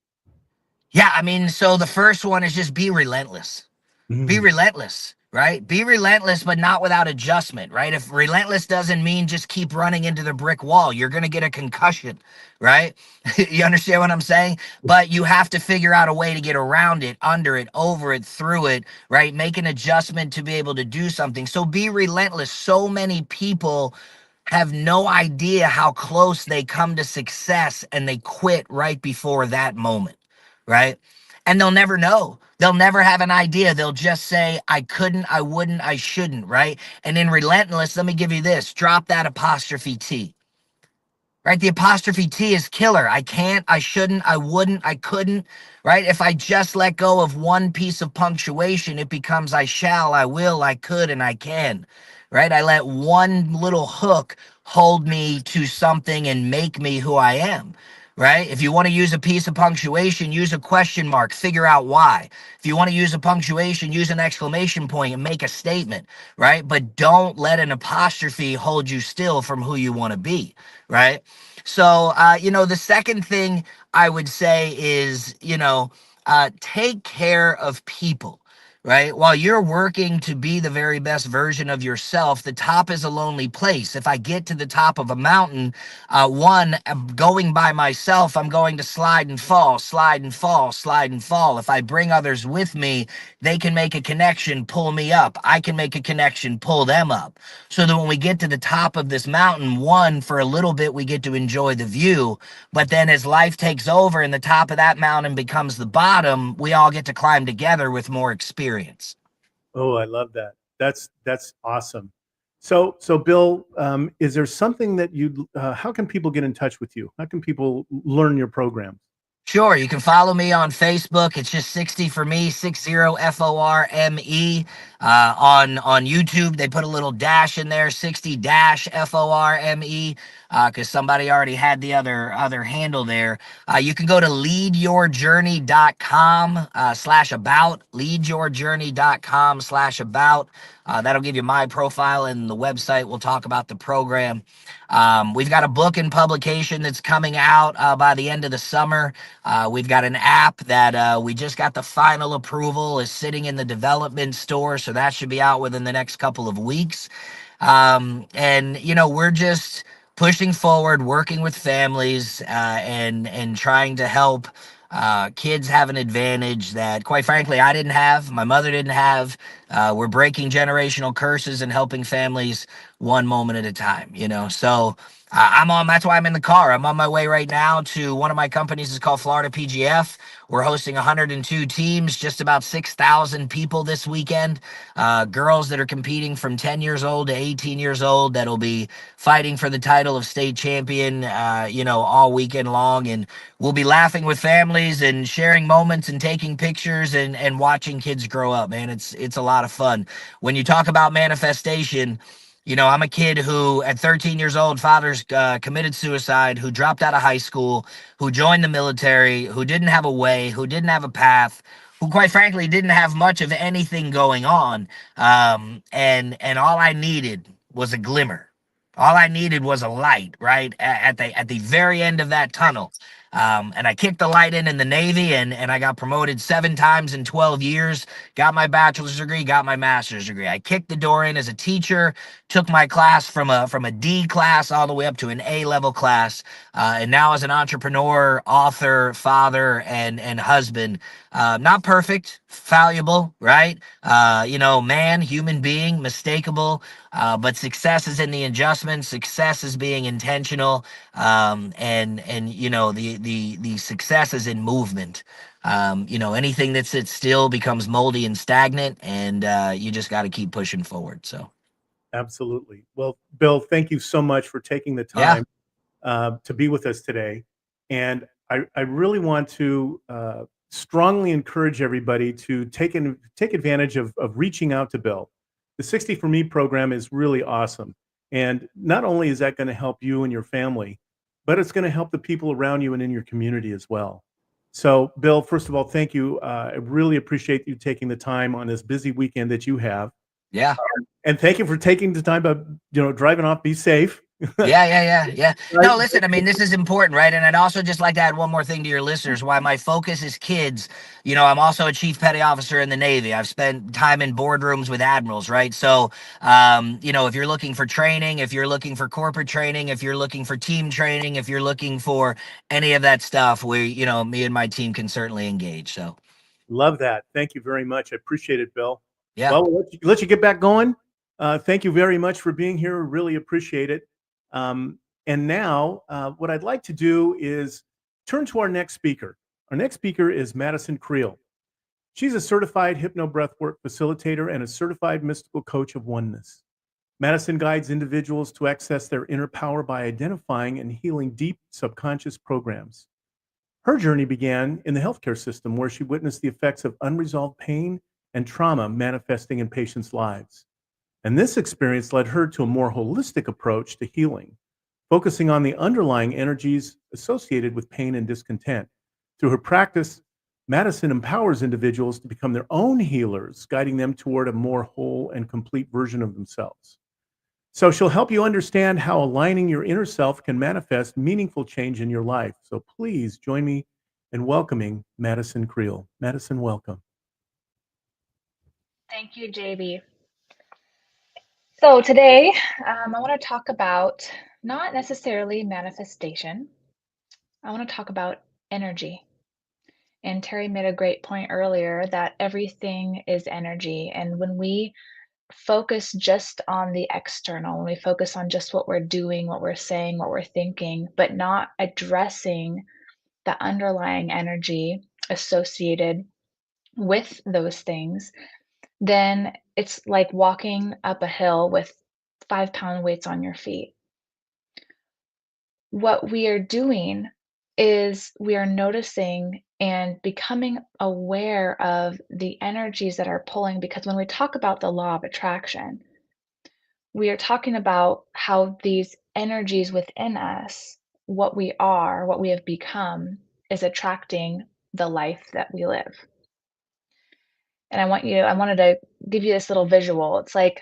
Yeah, I mean, so the first one is just be relentless. Be Mm, relentless, right? Be relentless, but not without adjustment, right? If relentless doesn't mean just keep running into the brick wall, you're going to get a concussion, right? You understand what I'm saying? But you have to figure out a way to get around it, under it, over it, through it, right? Make an adjustment to be able to do something. So be relentless. So many people have no idea how close they come to success and they quit right before that moment, right? And they'll never know. They'll never have an idea. They'll just say, I couldn't, I wouldn't, I shouldn't, right? And in relentless, let me give you this, drop that apostrophe T, right? The apostrophe T is killer. I can't, I shouldn't, I wouldn't, I couldn't, right? If I just let go of one piece of punctuation, it becomes I shall, I will, I could, and I can, right? I let one little hook hold me to something and make me who I am. Right? If you want to use a piece of punctuation, use a question mark, figure out why. If you want to use a punctuation, use an exclamation point and make a statement, right? But don't let an apostrophe hold you still from who you want to be, right? So, the second thing I would say is, take care of people, right? While you're working to be the very best version of yourself, the top is a lonely place. If I get to the top of a mountain, going by myself, I'm going to slide and fall, slide and fall, slide and fall. If I bring others with me, they can make a connection, pull me up. I can make a connection, pull them up. So that when we get to the top of this mountain, for a little bit, we get to enjoy the view. But then as life takes over and the top of that mountain becomes the bottom, we all get to climb together with more experience. Oh, I love that. That's awesome. So Bill, is there something that how can people get in touch with you? How can people learn your programs? Sure, you can follow me on Facebook. It's just 60 for me, 60 FORME. On YouTube, they put a little dash in there, 60 FORME, because somebody already had the other handle there. You can go to leadyourjourney.com /about, leadyourjourney.com /about. That'll give you my profile and the website. We'll talk about the program. We've got a book in publication that's coming out by the end of the summer. We've got an app that we just got the final approval, is sitting in the development store, so that should be out within the next couple of weeks. And we're just pushing forward, working with families, and trying to help kids have an advantage that, quite frankly, I didn't have, my mother didn't have. We're breaking generational curses and helping families one moment at a time, So that's why I'm in the car. I'm on my way right now to one of my companies is called Florida PGF. We're hosting 102 teams, just about 6,000 people this weekend. Girls that are competing from 10 years old to 18 years old that'll be fighting for the title of state champion, all weekend long. And we'll be laughing with families and sharing moments and taking pictures and watching kids grow up, man. It's a lot of fun. When you talk about manifestation, I'm a kid who, at 13 years old, father's committed suicide, who dropped out of high school, who joined the military, who didn't have a way, who didn't have a path, who, quite frankly, didn't have much of anything going on. And all I needed was a glimmer. All I needed was a light, right? At the very end of that tunnel. And I kicked the light in the Navy, and I got promoted 7 times in 12 years, got my bachelor's degree, got my master's degree. I kicked the door in as a teacher, took my class from a D class all the way up to an A-level class, and now as an entrepreneur, author, father, and husband. Not perfect, fallible, right? Man, human being, mistakable, but success is in the adjustment. Success is being intentional, and the success is in movement. Anything that sits still becomes moldy and stagnant, and you just got to keep pushing forward. So. Absolutely. Well, Bill, thank you so much for taking the Yeah. time to be with us today. And I really want to strongly encourage everybody to take advantage of reaching out to Bill. The 60 for Me program is really awesome. And not only is that going to help you and your family, but it's going to help the people around you and in your community as well. So, Bill, first of all, thank you. I really appreciate you taking the time on this busy weekend that you have. Yeah. And thank you for taking the time to, driving off. Be safe. Yeah. No, listen, I mean, this is important, right? And I'd also just like to add one more thing to your listeners. Why my focus is kids. I'm also a chief petty officer in the Navy. I've spent time in boardrooms with admirals, right? So, if you're looking for training, if you're looking for corporate training, if you're looking for team training, if you're looking for any of that stuff, me and my team can certainly engage. So. Love that. Thank you very much. I appreciate it, Bill. Yeah. Well, we'll let you get back going. Thank you very much for being here. Really appreciate it. And now what I'd like to do is turn to our next speaker. Our next speaker is Madison Creel. She's a certified hypnobreathwork facilitator and a certified mystical coach of oneness. Madison guides individuals to access their inner power by identifying and healing deep subconscious programs. Her journey began in the healthcare system, where she witnessed the effects of unresolved pain and trauma manifesting in patients' lives. And this experience led her to a more holistic approach to healing, focusing on the underlying energies associated with pain and discontent. Through her practice, Madison empowers individuals to become their own healers, guiding them toward a more whole and complete version of themselves. So she'll help you understand how aligning your inner self can manifest meaningful change in your life. So please join me in welcoming Madison Creel. Madison, welcome. Thank you, JB. So today, I want to talk about not necessarily manifestation. I want to talk about energy. And Terry made a great point earlier that everything is energy. And when we focus just on the external, when we focus on just what we're doing, what we're saying, what we're thinking, but not addressing the underlying energy associated with those things, then it's like walking up a hill with 5-pound weights on your feet. What we are doing is we are noticing and becoming aware of the energies that are pulling, because when we talk about the law of attraction, we are talking about how these energies within us, what we are, what we have become, is attracting the life that we live. And I wanted to give you this little visual. It's like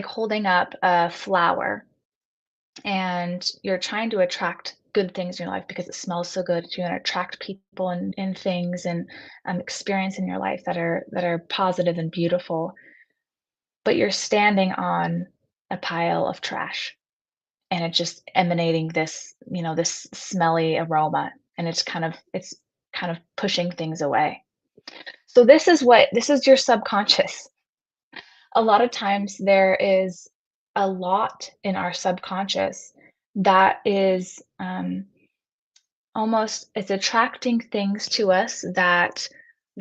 holding up a flower and you're trying to attract good things in your life because it smells so good. You want to attract people and things and experience in your life that are positive and beautiful. But you're standing on a pile of trash and it's just emanating this, this smelly aroma, and it's kind of pushing things away. So this is your subconscious. A lot of times there is a lot in our subconscious that is almost it's attracting things to us that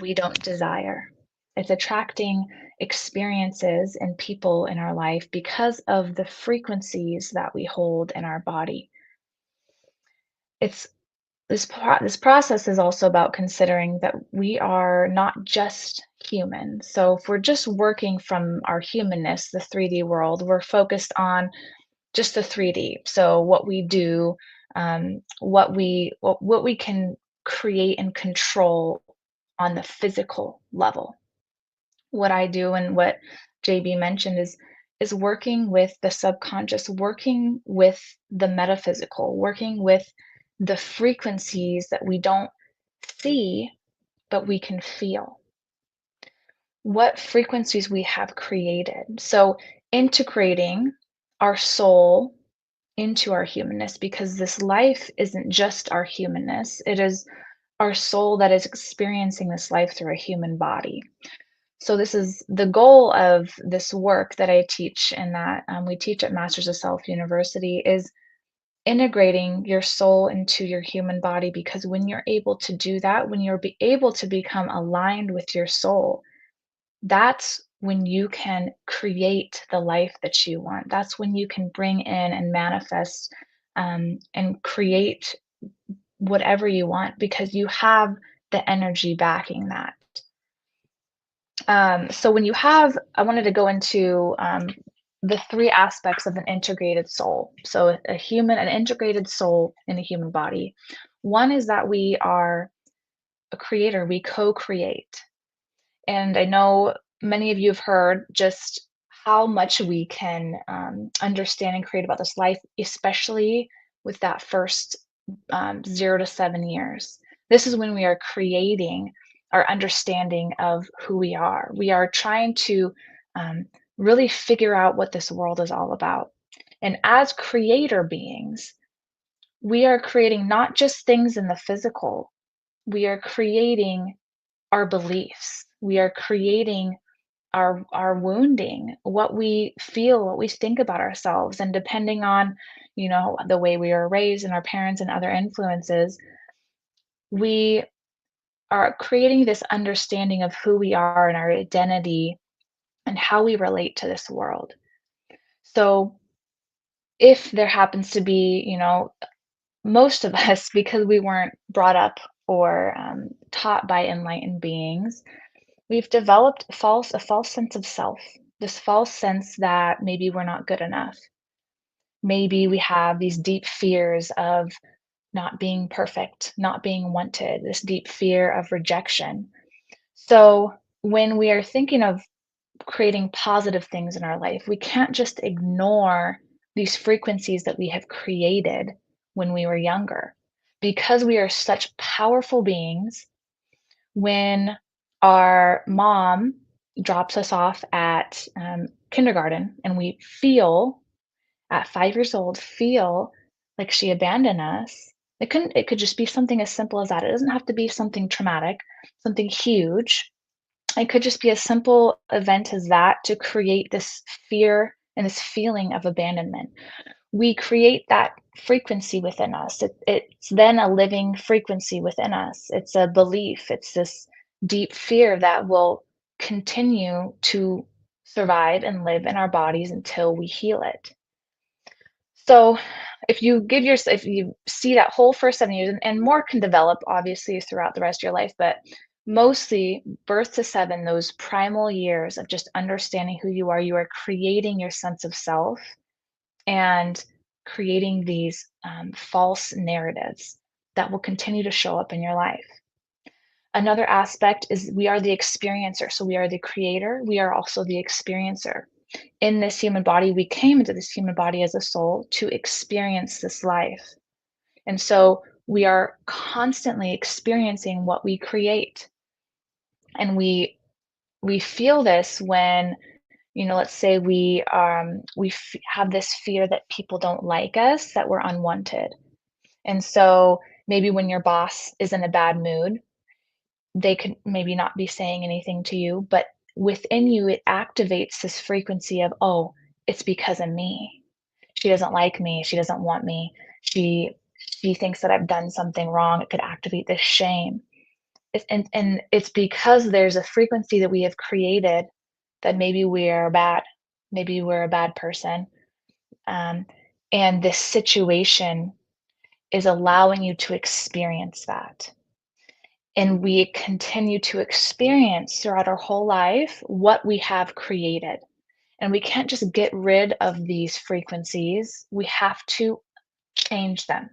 we don't desire. It's attracting experiences and people in our life because of the frequencies that we hold in our body. It's this process is also about considering that we are not just human. So if we're just working from our humanness, the 3D world, we're focused on just the 3D. So what we do, what we can create and control on the physical level. What I do and what JB mentioned is working with the subconscious, working with the metaphysical, working with the frequencies that we don't see, but we can feel. What frequencies we have created. So integrating our soul into our humanness, because this life isn't just our humanness, it is our soul that is experiencing this life through a human body. So this is the goal of this work that I teach and that we teach at Masters of Self University, is integrating your soul into your human body, because when you're able to do that, when you're able to become aligned with your soul, that's when you can create the life that you want. That's when you can bring in and manifest and create whatever you want, because you have the energy backing that. So when you have, I wanted to go into the 3 aspects of an integrated soul. So an integrated soul in a human body. One is that we are a creator, we co-create. And I know many of you have heard just how much we can understand and create about this life, especially with that first 0 to 7 years. This is when we are creating our understanding of who we are. We are trying to really figure out what this world is all about. And as creator beings, we are creating not just things in the physical, we are creating our beliefs. We are creating our wounding, what we feel, what we think about ourselves. And depending on, the way we were raised and our parents and other influences, we are creating this understanding of who we are and our identity and how we relate to this world. So if there happens to be, most of us, because we weren't brought up or taught by enlightened beings, we've developed a false sense of self, this false sense that maybe we're not good enough. Maybe we have these deep fears of not being perfect, not being wanted, this deep fear of rejection. So when we are thinking of creating positive things in our life, we can't just ignore these frequencies that we have created when we were younger. Because we are such powerful beings, when our mom drops us off at kindergarten, and we feel at 5 years old, feel like she abandoned us. It could just be something as simple as that. It doesn't have to be something traumatic, something huge. It could just be a simple event as that to create this fear and this feeling of abandonment. We create that frequency within us. It's then a living frequency within us. It's a belief. It's this deep fear that will continue to survive and live in our bodies until we heal it. So if you see that whole first 7 years, and more can develop obviously throughout the rest of your life, but mostly birth to 7, those primal years of just understanding who you are creating your sense of self and creating these false narratives that will continue to show up in your life. Another aspect is we are the experiencer. So we are the creator, we are also the experiencer. In this human body, we came into this human body as a soul to experience this life. And so we are constantly experiencing what we create. And we feel this when, let's say we have this fear that people don't like us, that we're unwanted. And so maybe when your boss is in a bad mood, they could maybe not be saying anything to you, but within you, it activates this frequency of, oh, it's because of me. She doesn't like me. She doesn't want me. She thinks that I've done something wrong. It could activate this shame. And it's because there's a frequency that we have created that maybe we're bad. Maybe we're a bad person. And this situation is allowing you to experience that. And we continue to experience throughout our whole life what we have created. And we can't just get rid of these frequencies. We have to change them.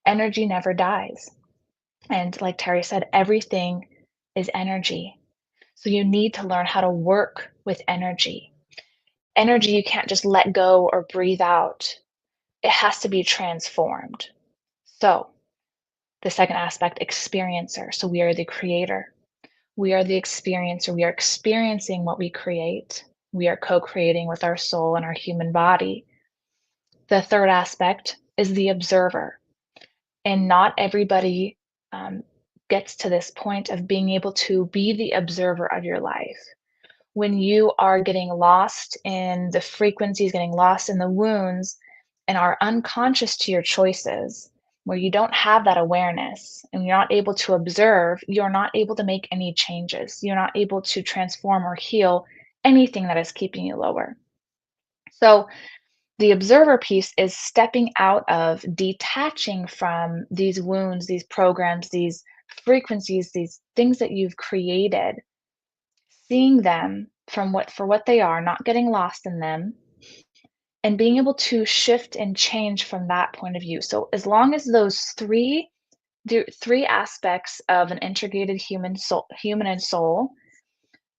Energy never dies. And like Terry said, everything is energy. So you need to learn how to work with energy. Energy you can't just let go or breathe out. It has to be transformed. So the second aspect, experiencer. So we are the creator. We are the experiencer. We are experiencing what we create. We are co-creating with our soul and our human body. The third aspect is the observer. And not everybody gets to this point of being able to be the observer of your life. When you are getting lost in the frequencies, getting lost in the wounds, and are unconscious to your choices, where you don't have that awareness and you're not able to observe, you're not able to make any changes. You're not able to transform or heal anything that is keeping you lower. So the observer piece is stepping out of, detaching from these wounds, these programs, these frequencies, these things that you've created, seeing them for what they are, not getting lost in them, and being able to shift and change from that point of view. So as long as those three aspects of an integrated human and soul,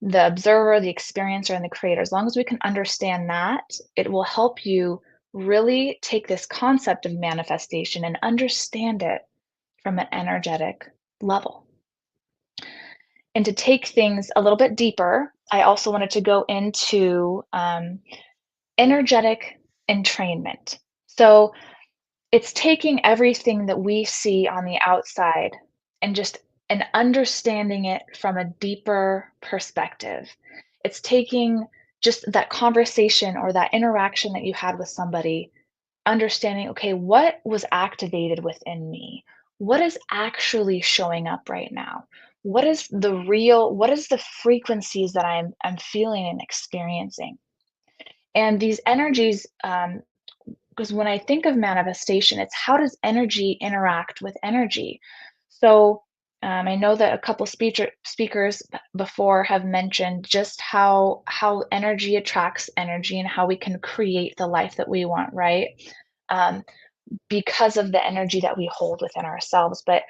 the observer, the experiencer, and the creator, as long as we can understand that, it will help you really take this concept of manifestation and understand it from an energetic level. And to take things a little bit deeper, I also wanted to go into energetic entrainment. So it's taking everything that we see on the outside and understanding it from a deeper perspective. It's taking just that conversation or that interaction that you had with somebody, understanding, okay, what was activated within me? What is actually showing up right now? What is the frequencies that I'm feeling and experiencing? And these energies, because when I think of manifestation, it's how does energy interact with energy? So I know that a couple speakers before have mentioned just how energy attracts energy and how we can create the life that we want, right? Um, because of the energy that we hold within ourselves. But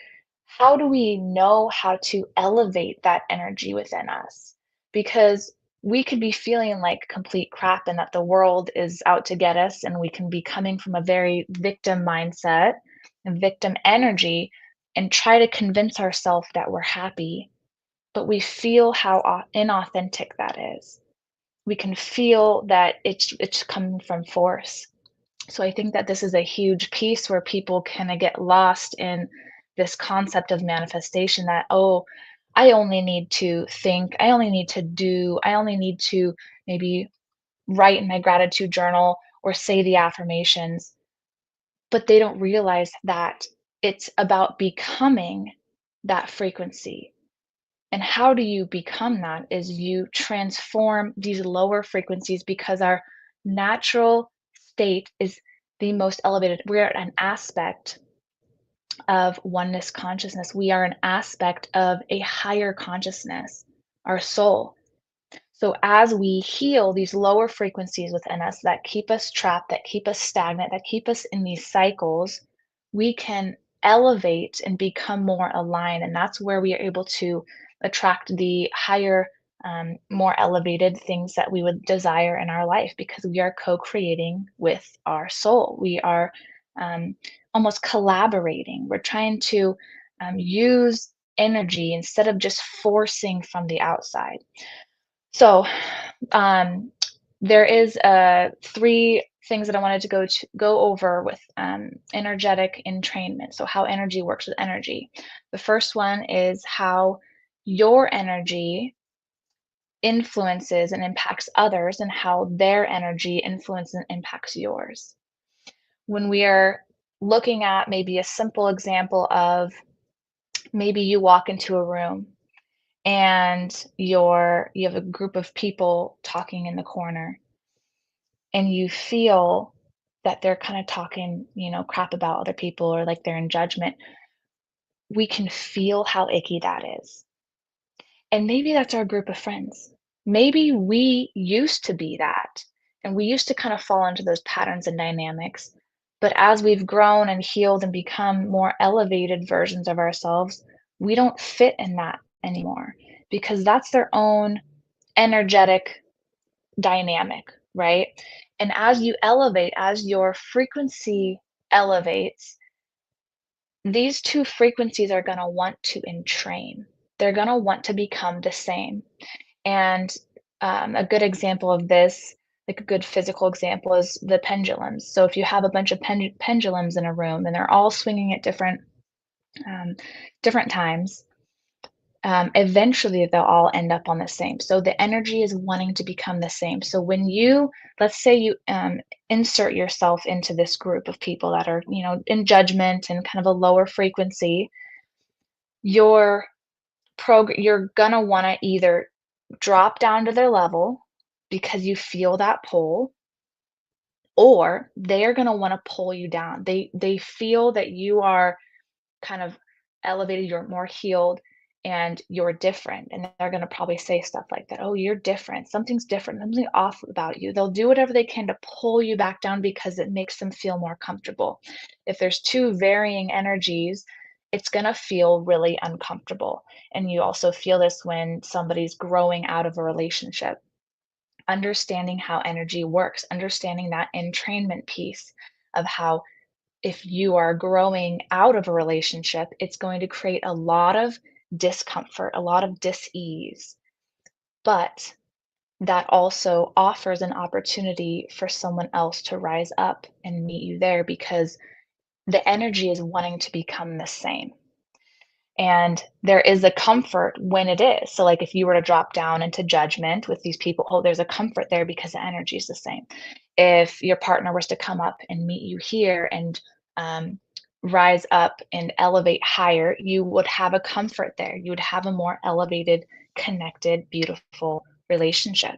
how do we know how to elevate that energy within us? Because we could be feeling like complete crap and that the world is out to get us, and we can be coming from a very victim mindset and victim energy and try to convince ourselves that we're happy but we feel how inauthentic that is. We can feel that it's coming from force. So I think that this is a huge piece where people kind of get lost in this concept of manifestation that, oh, I only need to think, I only need to do, I only need to maybe write in my gratitude journal or say the affirmations. But they don't realize that it's about becoming that frequency. And how do you become that is you transform these lower frequencies because our natural state is the most elevated. We're an aspect of oneness consciousness. We are an aspect of a higher consciousness, our soul. So as we heal these lower frequencies within us that keep us trapped, that keep us stagnant, that keep us in these cycles, we can elevate and become more aligned. And that's where we are able to attract the higher, more elevated things that we would desire in our life because we are co-creating with our soul. We are almost collaborating. We're trying to use energy instead of just forcing from the outside. So, um, there is three things that I wanted to go over with energetic entrainment. So, how energy works with energy. The first one is how your energy influences and impacts others, and how their energy influences and impacts yours. When we are looking at maybe a simple example of maybe you walk into a room and you have a group of people talking in the corner and you feel that they're kind of talking, crap about other people or like they're in judgment, we can feel how icky that is. And maybe that's our group of friends. Maybe we used to be that and we used to kind of fall into those patterns and dynamics. But as we've grown and healed and become more elevated versions of ourselves, we don't fit in that anymore because that's their own energetic dynamic, right? And as you elevate, as your frequency elevates, these two frequencies are going to want to entrain. They're going to want to become the same. And a good example of this, like a good physical example, is the pendulums. So if you have a bunch of pendulums in a room and they're all swinging at different times, eventually they'll all end up on the same. So the energy is wanting to become the same. So when let's say you insert yourself into this group of people that are, in judgment and kind of a lower frequency, you're gonna want to either drop down to their level because you feel that pull, or they are going to want to pull you down. They feel that you are kind of elevated, you're more healed, and you're different. And they're going to probably say stuff like that. Oh, you're different. Something's different. Something off about you. They'll do whatever they can to pull you back down because it makes them feel more comfortable. If there's two varying energies, it's going to feel really uncomfortable. And you also feel this when somebody's growing out of a relationship. Understanding how energy works, understanding that entrainment piece of how if you are growing out of a relationship, it's going to create a lot of discomfort, a lot of dis-ease. But that also offers an opportunity for someone else to rise up and meet you there because the energy is wanting to become the same. And there is a comfort when it is. So, like if you were to drop down into judgment with these people, oh, there's a comfort there because the energy is the same. If your partner was to come up and meet you here and rise up and elevate higher, you would have a comfort there. You would have a more elevated, connected, beautiful relationship.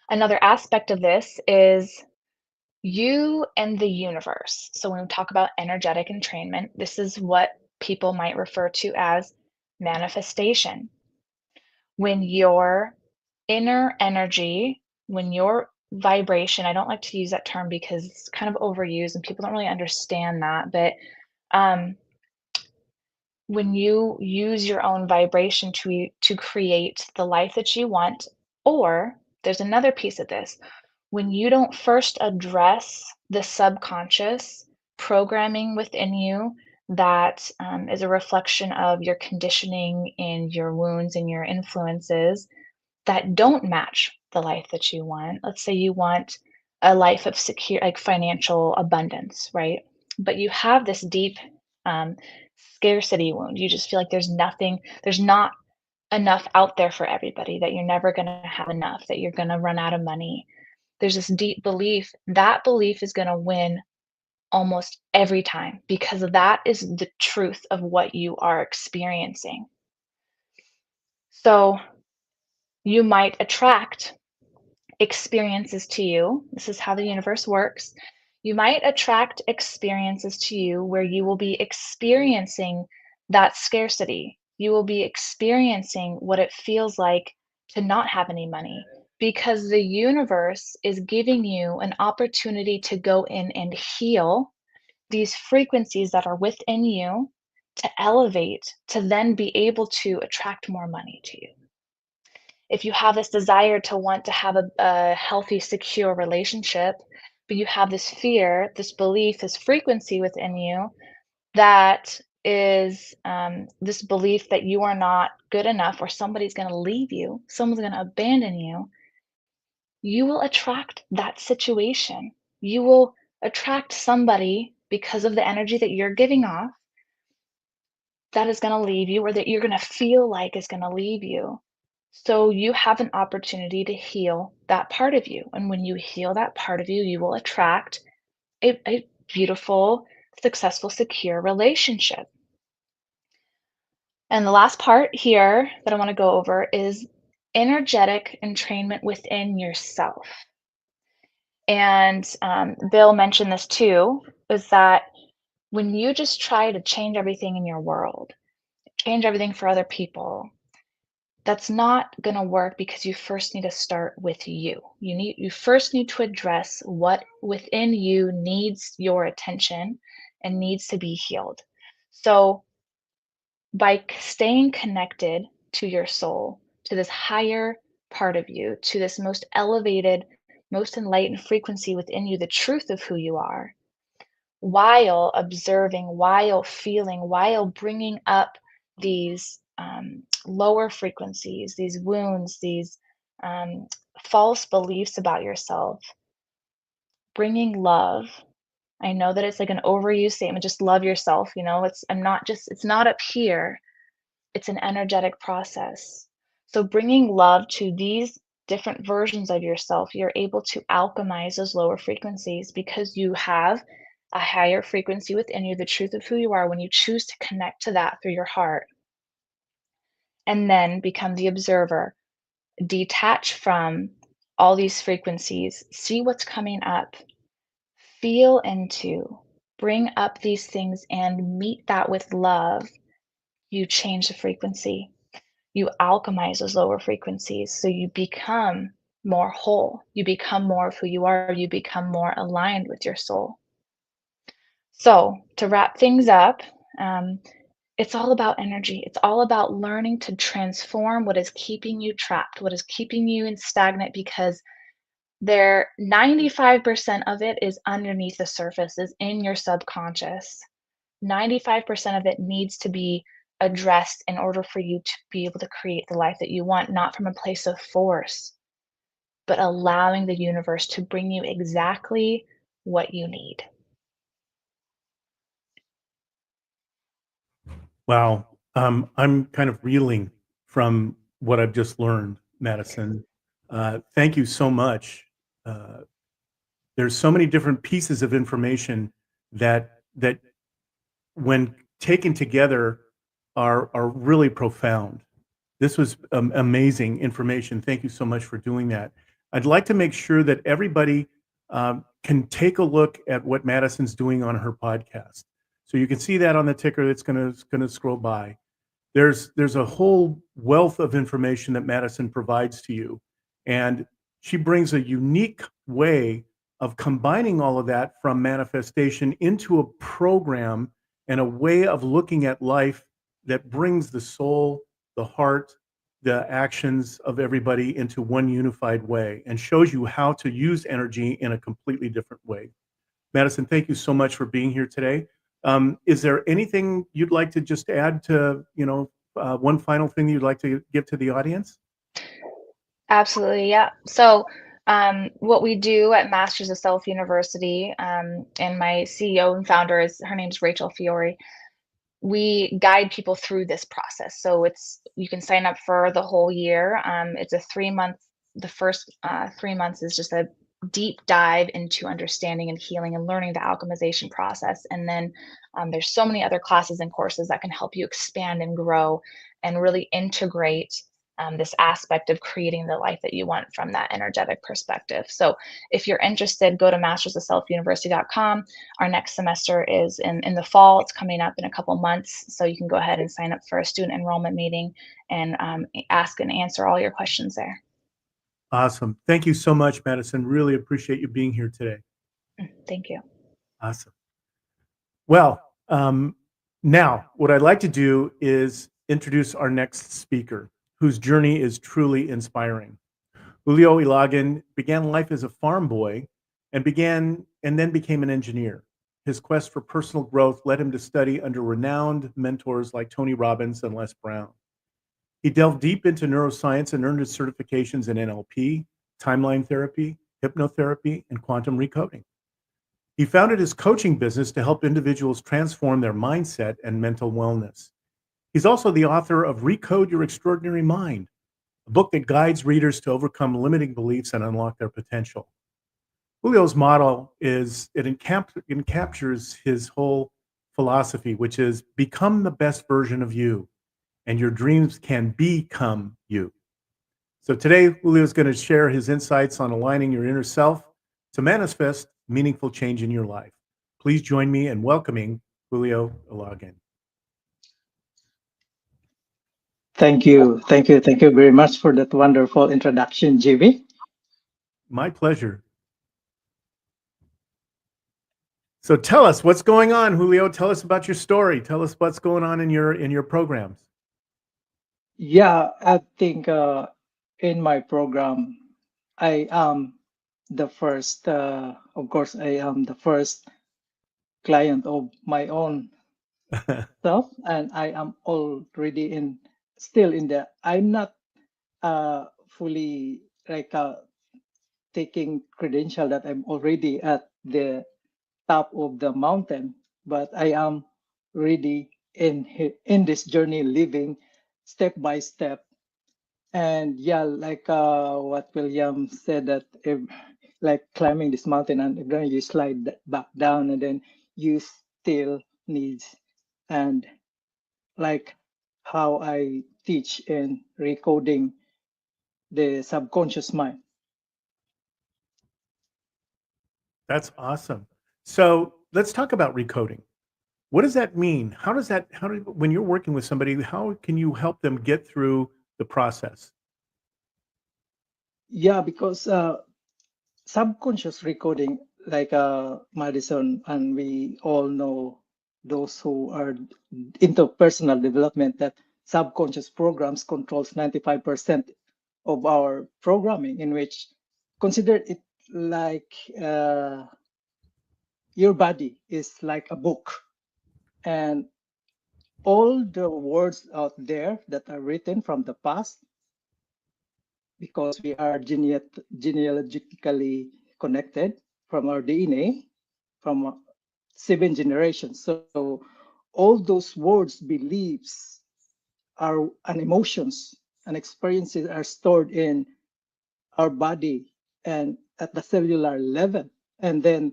Another aspect of this is you and the universe. So when we talk about energetic entrainment, this is what people might refer to as manifestation. When your inner energy, when your vibration, I don't like to use that term because it's kind of overused and people don't really understand that, but when you use your own vibration to create the life that you want, or there's another piece of this, when you don't first address the subconscious programming within you that is a reflection of your conditioning and your wounds and your influences that don't match the life that you want. Let's say you want a life of secure, like financial abundance, right? But you have this deep um, scarcity wound. You just feel like there's not enough out there for everybody, that you're never going to have enough, that you're going to run out of money. There's this deep belief. That belief is going to win almost every time because that is the truth of what you are experiencing. So you might attract experiences to you. This is how the universe works. You might attract experiences to you where you will be experiencing that scarcity. You will be experiencing what it feels like to not have any money because the universe is giving you an opportunity to go in and heal these frequencies that are within you, to elevate, to then be able to attract more money to you. If you have this desire to want to have a healthy, secure relationship, but you have this fear, this belief, this frequency within you that is this belief that you are not good enough or somebody's going to leave you, someone's going to abandon you, you will attract that situation. You will attract somebody because of the energy that you're giving off that is going to leave you or that you're going to feel like is going to leave you. So you have an opportunity to heal that part of you. And when you heal that part of you, you will attract a beautiful, successful, secure relationship. And the last part here that I want to go over is energetic entrainment within yourself. And Bill mentioned this too, is that when you just try to change everything in your world, change everything for other people, that's not going to work because you first need to start with you. You first need to address what within you needs your attention and needs to be healed. So by staying connected to your soul, to this higher part of you, to this most elevated, most enlightened frequency within you, the truth of who you are, while observing, while feeling, while bringing up these lower frequencies, these wounds, these false beliefs about yourself, bringing love. I know that it's like an overused statement, just love yourself, it's not up here, it's an energetic process. So bringing love to these different versions of yourself, you're able to alchemize those lower frequencies because you have a higher frequency within you, the truth of who you are, when you choose to connect to that through your heart. And then become the observer, detach from all these frequencies, see what's coming up, feel into, bring up these things and meet that with love. You change the frequency. You alchemize those lower frequencies so you become more whole. You become more of who you are. You become more aligned with your soul. So to wrap things up, it's all about energy. It's all about learning to transform what is keeping you trapped, what is keeping you in stagnant, because 95% of it is underneath the surface, is in your subconscious. 95% of it needs to be addressed in order for you to be able to create the life that you want, not from a place of force, but allowing the universe to bring you exactly what you need. Wow. I'm kind of reeling from what I've just learned, Madison. Thank you so much. There's so many different pieces of information that when taken together are really profound. This was amazing information. Thank you so much for doing that. I'd like to make sure that everybody can take a look at what Madison's doing on her podcast. So you can see that on the ticker that's going to scroll by. There's a whole wealth of information that Madison provides to you, and she brings a unique way of combining all of that from manifestation into a program and a way of looking at life that brings the soul, the heart, the actions of everybody into one unified way and shows you how to use energy in a completely different way. Madison, thank you so much for being here today. Is there anything you'd like to just add to, one final thing you'd like to give to the audience? Absolutely, yeah. So, what we do at Masters of Self University, and my CEO and founder her name's Rachel Fiore. We guide people through this process. So you can sign up for the whole year. It's a 3 month. The first 3 months is just a deep dive into understanding and healing and learning the alchemization process. And then there's so many other classes and courses that can help you expand and grow and really integrate this aspect of creating the life that you want from that energetic perspective. So if you're interested, go to mastersofselfuniversity.com. Our next semester is in the fall. It's coming up in a couple months. So you can go ahead and sign up for a student enrollment meeting and ask and answer all your questions there. Awesome. Thank you so much, Madison. Really appreciate you being here today. Thank you. Awesome. Well, now what I'd like to do is introduce our next speaker, whose journey is truly inspiring. Julio Ylagan began life as a farm boy and then became an engineer. His quest for personal growth led him to study under renowned mentors like Tony Robbins and Les Brown. He delved deep into neuroscience and earned his certifications in NLP, timeline therapy, hypnotherapy, and quantum recoding. He founded his coaching business to help individuals transform their mindset and mental wellness. He's also the author of Recode Your Extraordinary Mind, a book that guides readers to overcome limiting beliefs and unlock their potential. Julio's model captures his whole philosophy, which is become the best version of you, and your dreams can become you. So today, Julio is going to share his insights on aligning your inner self to manifest meaningful change in your life. Please join me in welcoming Julio Ylagan. Thank you very much for that wonderful introduction, JB. My pleasure. So tell us what's going on, Julio. Tell us about your story. Tell us what's going on in your programs. Yeah, I think in my program, I am the first, of course, I am the first client of my own self, and I am already still in the, I'm not fully like taking credential that I'm already at the top of the mountain, but I am really in this journey, living step by step. And yeah, like what William said, that if, like climbing this mountain, and then you slide back down, and then you still need, and like how I teach in recoding the subconscious mind. That's awesome. So let's talk about recoding. What does that mean? When you're working with somebody, how can you help them get through the process? Yeah, because subconscious recoding, like Madison, and we all know, those who are into personal development, that subconscious programs controls 95% of our programming, in which consider it like your body is like a book, and all the words out there that are written from the past, because we are genealogically connected from our DNA, from 7 generations. So all those words, beliefs, and emotions and experiences are stored in our body and at the cellular level. And then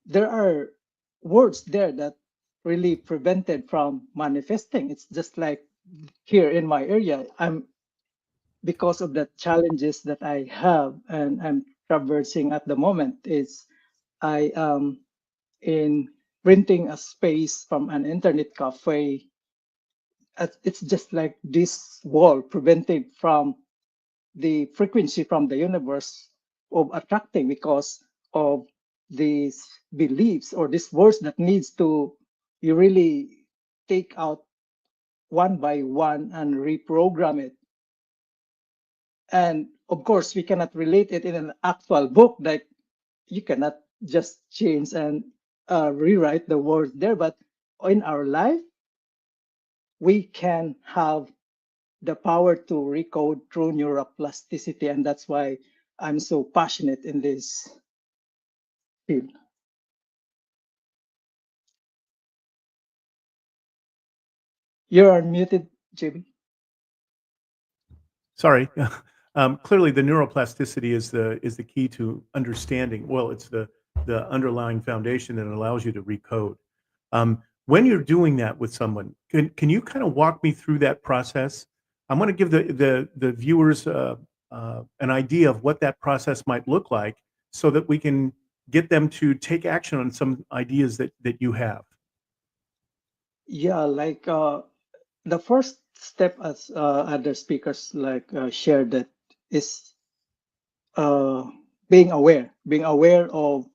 there are words there that really prevented from manifesting. It's just like here in my area, because of the challenges that I have and I'm traversing at the moment, is I am in renting a space from an internet cafe. It's just like this wall prevented from the frequency from the universe of attracting, because of these beliefs or these words that needs to, you really take out one by one and reprogram it. And of course, we cannot relate it in an actual book. Like, you cannot just change and rewrite the words there, but in our life, we can have the power to recode through neuroplasticity. And that's why I'm so passionate in this field. You're unmuted, JB. Sorry. Clearly, the neuroplasticity is the key to understanding. Well, it's the underlying foundation that allows you to recode. When you're doing that with someone, can you kind of walk me through that process? I'm going to give the viewers an idea of what that process might look like, so that we can get them to take action on some ideas that you have. Yeah, like the first step, as other speakers shared, that is uh, being aware of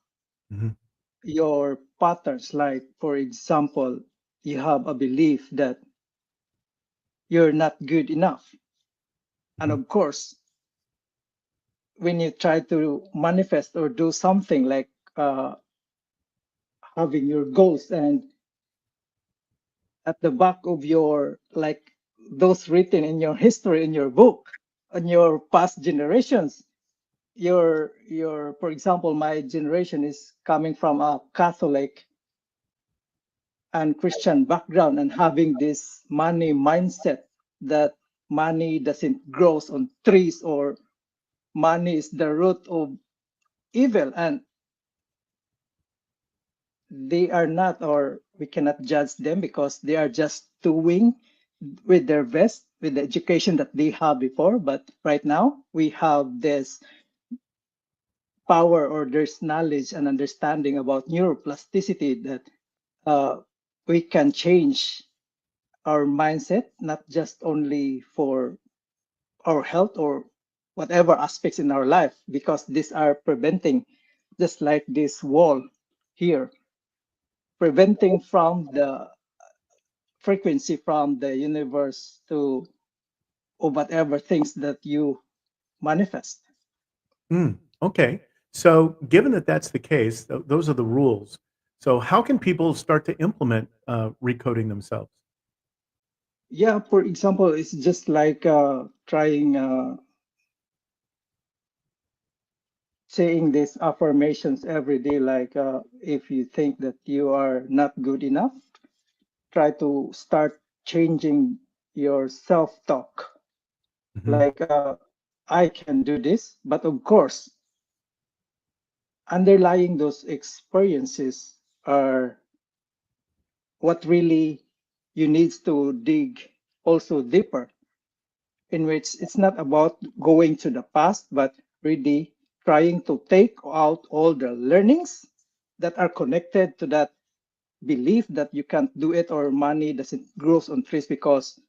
Mhm. your patterns. Like, for example, you have a belief that you're not good enough. And Mhm. of course, when you try to manifest or do something like having your goals, and at the back of your, like, those written in your history, in your book, in your past generations, your for example, my generation is coming from a Catholic and Christian background, and having this money mindset that money doesn't grow on trees, or money is the root of evil, and they are not, or we cannot judge them because they are just doing with their best with the education that they have before. But right now we have this power, or there's knowledge and understanding about neuroplasticity, that uh, we can change our mindset, not just only for our health or whatever aspects in our life, because these are preventing, just like this wall here, preventing from the frequency from the universe to, or whatever things that you manifest. Okay. So, given that that's the case, those are the rules. So, how can people start to implement recoding themselves? Yeah, for example, it's just like trying saying these affirmations every day. Like if you think that you are not good enough, try to start changing your self-talk. Mhm. Like I can do this, but of course, underlying those experiences are what really you need to dig also deeper, in which it's not about going to the past, but really trying to take out all the learnings that are connected to that belief that you can't do it, or money doesn't grow on trees, because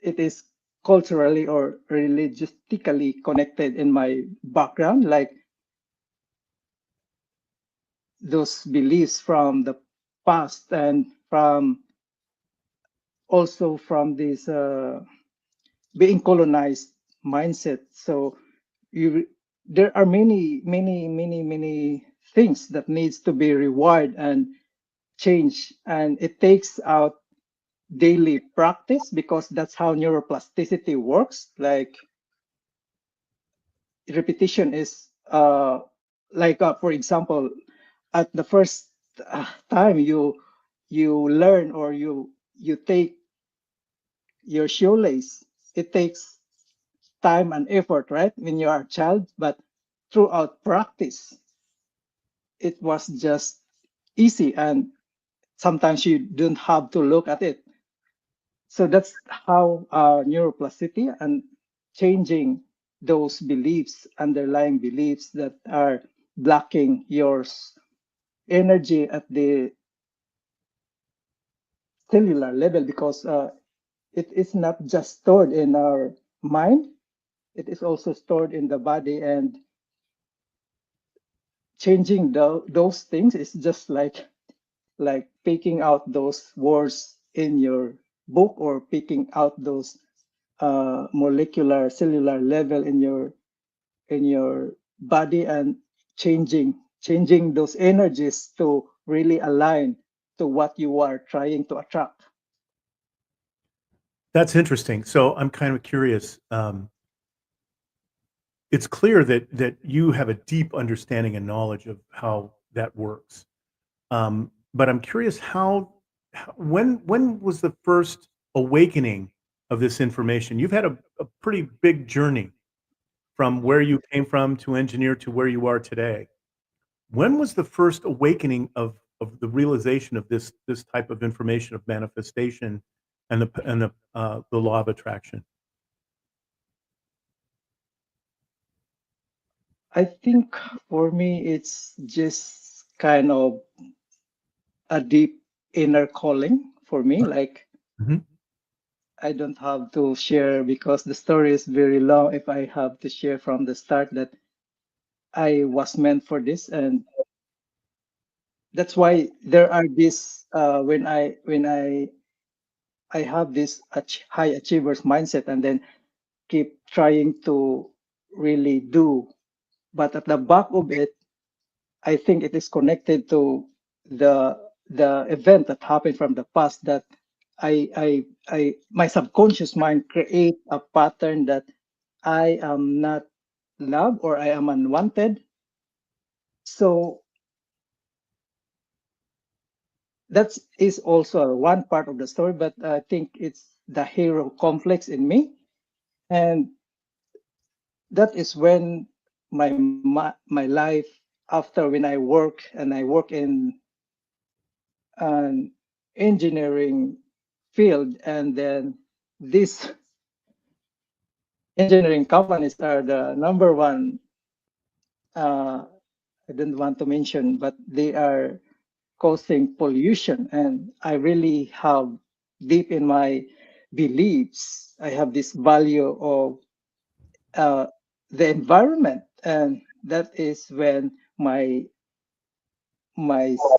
it is culturally or religiously connected in my background, like those beliefs from the past, and from also from this being colonized mindset. So you, there are many things that needs to be rewired and changed, and it takes out daily practice, because that's how neuroplasticity works. Like repetition is like for example, at the first time you learn, or you take your shoelace, it takes time and effort, right, when you are a child. But throughout practice, it was just easy, and sometimes you don't have to look at it. So that's how neuroplasticity and changing those beliefs, underlying beliefs that are blocking your energy at the cellular level, because it is not just stored in our mind, it is also stored in the body. And changing those things is just like picking out those words in your book, or picking out those molecular cellular level in your body, and changing changing those energies to really align to what you are trying to attract. That's interesting. So I'm kind of curious. It's clear that you have a deep understanding and knowledge of how that works. But I'm curious when was the first awakening of this information? You've had a pretty big journey from where you came from to engineer to where you are today. When was the first awakening of the realization of this type of information of manifestation and the law of attraction? I think for me, it's just kind of a deep inner calling for me. Like, Mhm. I don't have to share because the story is very long. If I have to share from the start that I was meant for this, and that's why there are this when I have this high achievers mindset, and then keep trying to really do, but at the back of it, I think it is connected to the the event that happened from the past, that I my subconscious mind create a pattern that I am not loved or I am unwanted. So that is also one part of the story, but I think it's the hero complex in me, and that is when my life, after when I work, and I work in an engineering field, and then these engineering companies are the number one, uh, I don't want to mention, but they are causing pollution, and I really have deep in my beliefs, I have this value of uh, the environment, and that is when my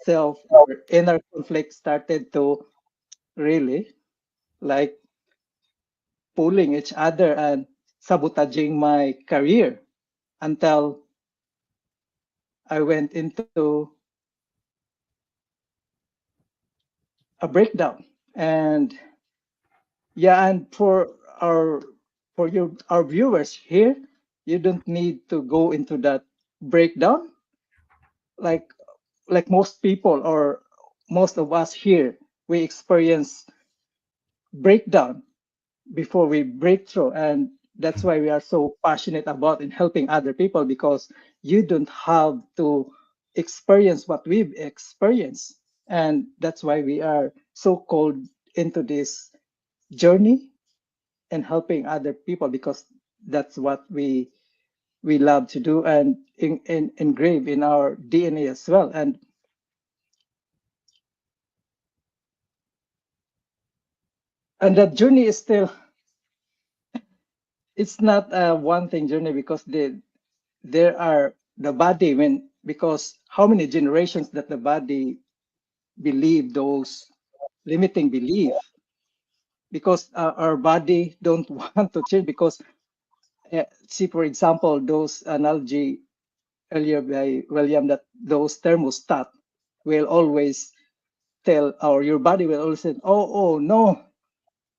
self or inner conflict started to really, like, pulling each other and sabotaging my career, until I went into a breakdown. And yeah, and our our viewers here, you don't need to go into that breakdown, like most people, or most of us here, we experience breakdown before we break through, and that's why we are so passionate about in helping other people, because you don't have to experience what we've experienced, and that's why we are so called into this journey and helping other people, because that's what we love to do, and engrave in our DNA as well. And that journey is still, it's not a one thing journey, because there are the body, when, because how many generations that the body believe those limiting belief, because our body don't want to change, because see, for example, those analogy earlier by William, that those thermostat will always tell, or your body will always say, oh no,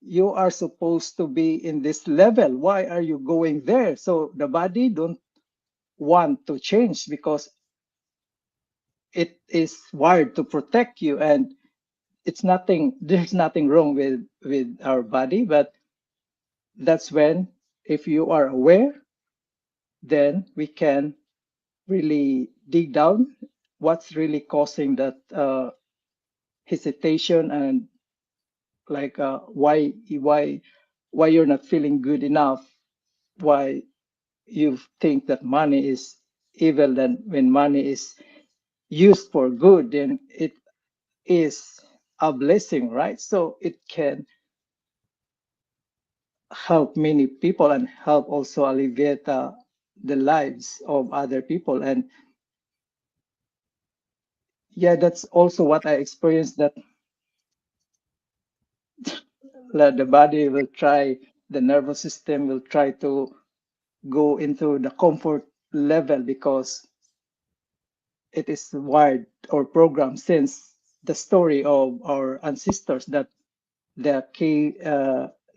you are supposed to be in this level, why are you going there? So the body don't want to change, because it is wired to protect you, and it's nothing, there's nothing wrong with our body. But that's when, if you are aware, then we can really dig down what's really causing that hesitation, and like why you're not feeling good enough, why you think that money is evil, then when money is used for good, then it is a blessing, right? So it can help many people, and help also alleviate the lives of other people. And yeah, that's also what I experienced, that the body will try, the nervous system will try to go into the comfort level, because it is wired or programmed since the story of our ancestors that the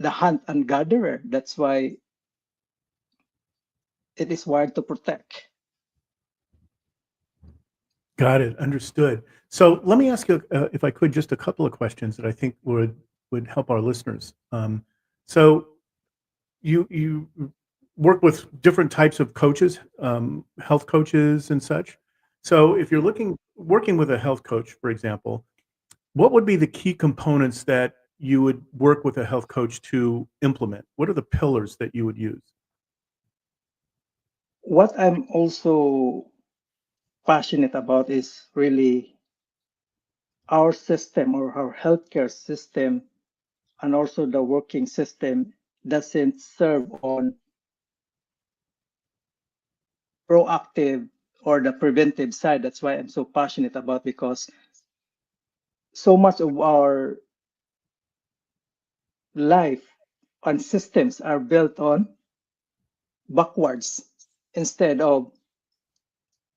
hunt and gatherer. That's why it is wired to protect. Got it. Understood. So let me ask you, if I could, just a couple of questions that I think would help our listeners. So you work with different types of coaches, health coaches and such. So if you're working with a health coach, for example, what would be the key components that you would work with a health coach to implement? What are the pillars that you would use? What I'm also passionate about is really our system or our healthcare system, and also the working system doesn't serve on proactive or the preventive side. That's why I'm so passionate about, because so much of our life and systems are built on backwards instead of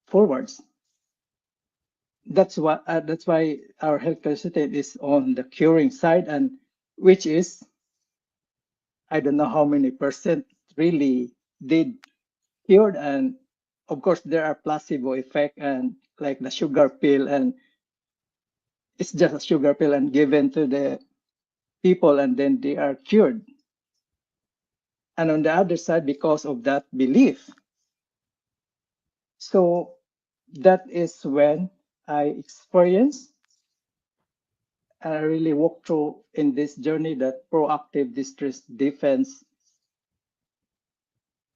forwards. That's why our healthcare system is on the curing side, and which is, I don't know how many percent really did cured. And of course there are placebo effect, and like the sugar pill, and it's just a sugar pill and given to the people and then they are cured. And on the other side, because of that belief, so that is when I experience and I really walk through in this journey that proactive distress defense.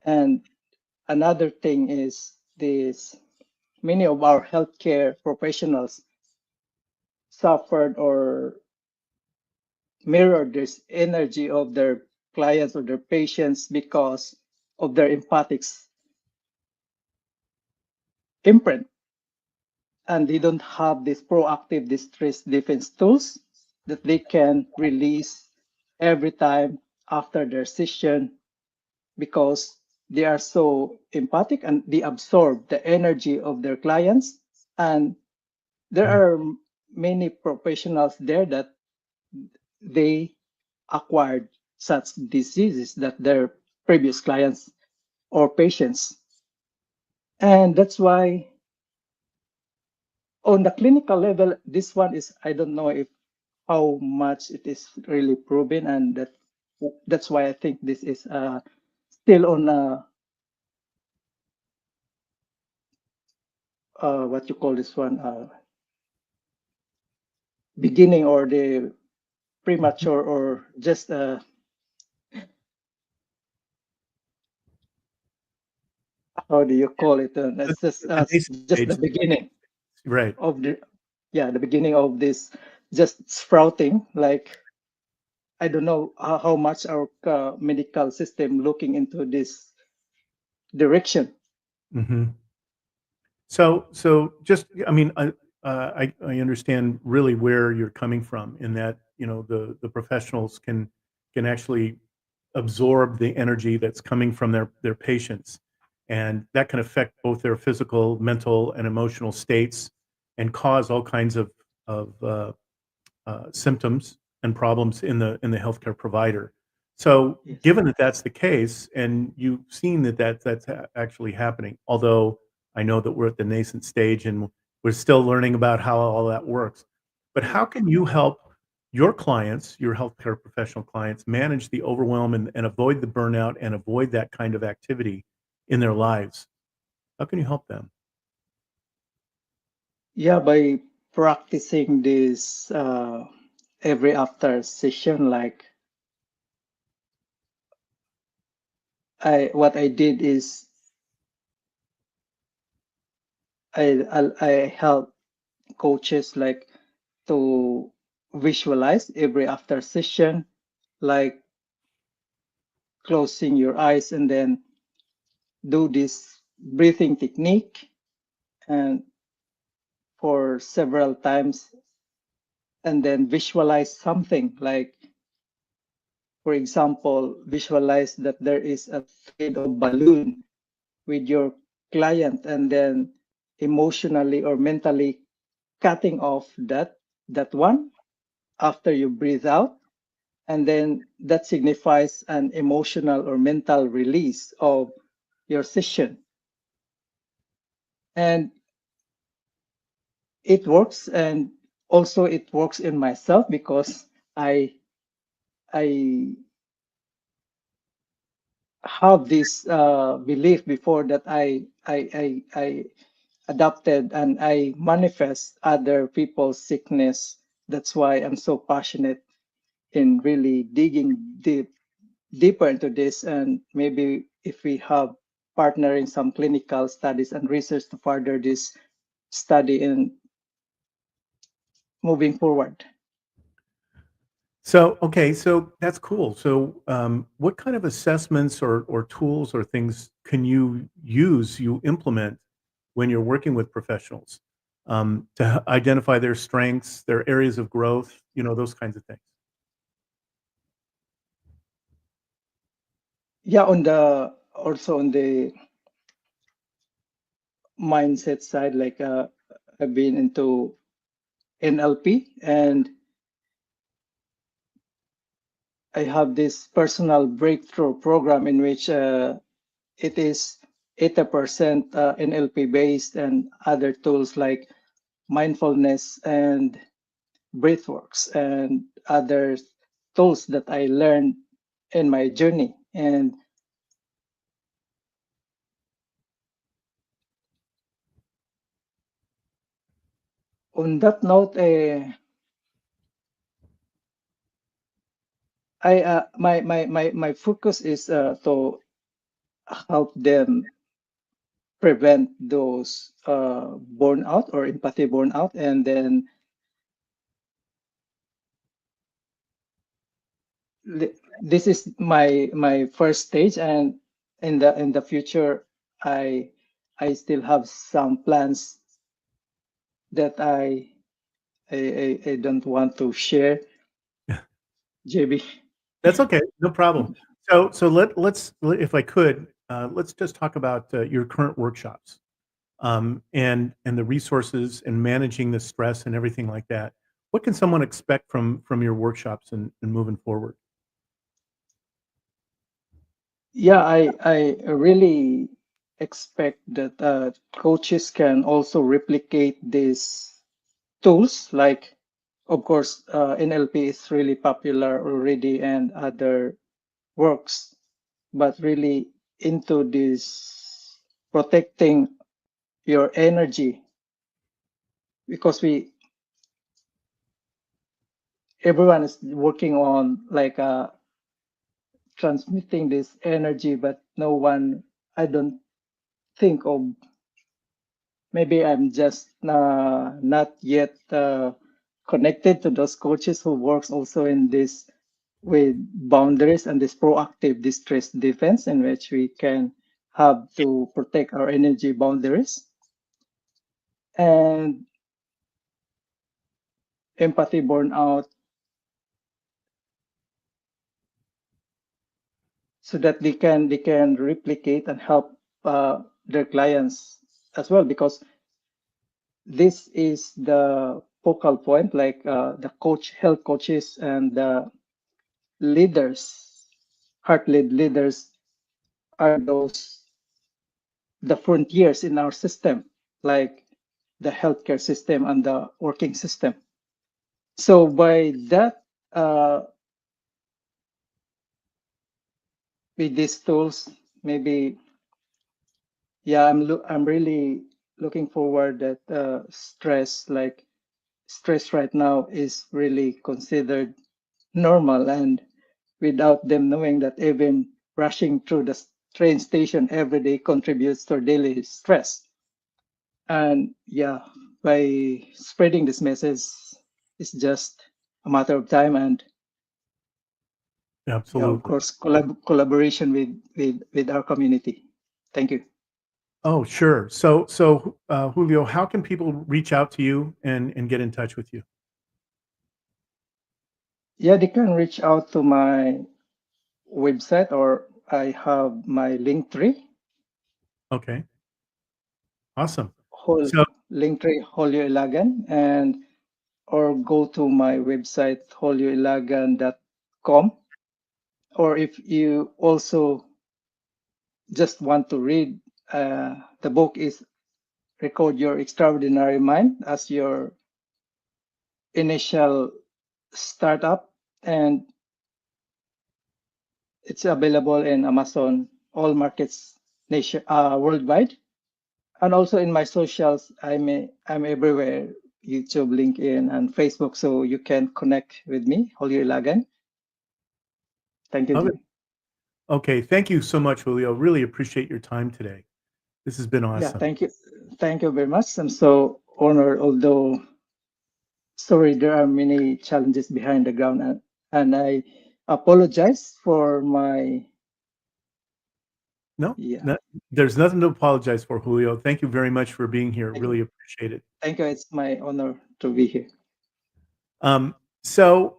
And another thing is this: many of our healthcare professionals suffered or mirrored this energy of their clients or their patients because of their empathic imprint, and they don't have this proactive distress defense tools that they can release every time after their session, because they are so empathic and they absorb the energy of their clients. And there Right. are many professionals there that they acquired such diseases that their previous clients or patients. And that's why on the clinical level, this one is, I don't know if how much it is really proven, and that's why I think this is still on what you call this one, beginning or the premature or just how do you call it? It's The nascent just the stage, beginning right? of the beginning of this just sprouting. Like, I don't know how much our medical system looking into this direction. Hmm. So just, I mean, I understand really where you're coming from in that, the professionals can actually absorb the energy that's coming from their patients, and that can affect both their physical, mental, and emotional states, and cause all kinds of symptoms and problems in the healthcare provider. So, Yes. given that that's the case, and you've seen that that's actually happening, although I know that we're at the nascent stage and we're still learning about how all that works. But how can you help your clients, your healthcare professional clients, manage the overwhelm and avoid the burnout and avoid that kind of activity in their lives? How can you help them? Yeah, by practicing this every after session, like what I did is I help coaches like to visualize every after session, like closing your eyes and then do this breathing technique and for several times, and then visualize something, like for example, visualize that there is a thread of balloon with your client, and then emotionally or mentally cutting off that one after you breathe out, and then that signifies an emotional or mental release of your session. And it works, and also it works in myself because I have this belief before that I adopted and I manifest other people's sickness. That's why I'm so passionate in really digging deeper into this, and maybe if we have partnering some clinical studies and research to further this study in moving forward. So, okay, so that's cool. So, what kind of assessments or tools or things can you implement when you're working with professionals to identify their strengths, their areas of growth, those kinds of things? Yeah, on the also on the mindset side, like I've been into NLP, and I have this personal breakthrough program in which it is 80% NLP based, and other tools like mindfulness and breathworks and other tools that I learned in my journey. And on that note, my focus is to help them prevent those burnout or empathy burnout, and then this is my first stage, and in the future I still have some plans that I don't want to share, JB. That's okay, no problem. So if I could, let's just talk about your current workshops and the resources and managing the stress and everything like that. What can someone expect from your workshops and moving forward? Yeah, I really expect that coaches can also replicate these tools. Like, of course, NLP is really popular already, and other works, but really into this protecting your energy, because everyone is working on like transmitting this energy, but no one, I don't think of, maybe I'm just not yet connected to those coaches who works also in this with boundaries and this proactive distress defense, in which we can have to protect our energy boundaries, and empathy burnout, so that they can replicate and help their clients as well, because this is the focal point, like the health coaches and the leaders, heart led leaders, are those the frontiers in our system, like the healthcare system and the working system. So by that, with these tools, maybe, yeah, I'm really looking forward that stress right now is really considered normal, and without them knowing that even rushing through the train station every day contributes to daily stress. And yeah, by spreading this message, it's just a matter of time, and yeah, of Absolutely. course, collaboration with our community. Thank you. Oh, sure. So, Julio, how can people reach out to you and get in touch with you? Yeah, they can reach out to my website, or I have my link tree. Okay, awesome. So Linktree Julio Ylagan, and or go to my website julioylagan.com. Or if you also just want to read, the book is Recode Your Extraordinary Mind as your initial startup, and it's available in Amazon, all markets worldwide, and also in my socials. I'm everywhere: YouTube, LinkedIn, and Facebook, so you can connect with me, Julio Ylagan. Thank you, love it. Jim. Okay, thank you so much, Julio. Really appreciate your time today. This has been Yeah, awesome. thank you very much. I'm so honored, although sorry, there are many challenges behind the ground, and I apologize for my. No, Yeah. there's nothing to apologize for, Julio. Thank you very much for being here. Thank Really you. appreciate it. Thank you. It's my honor to be here. So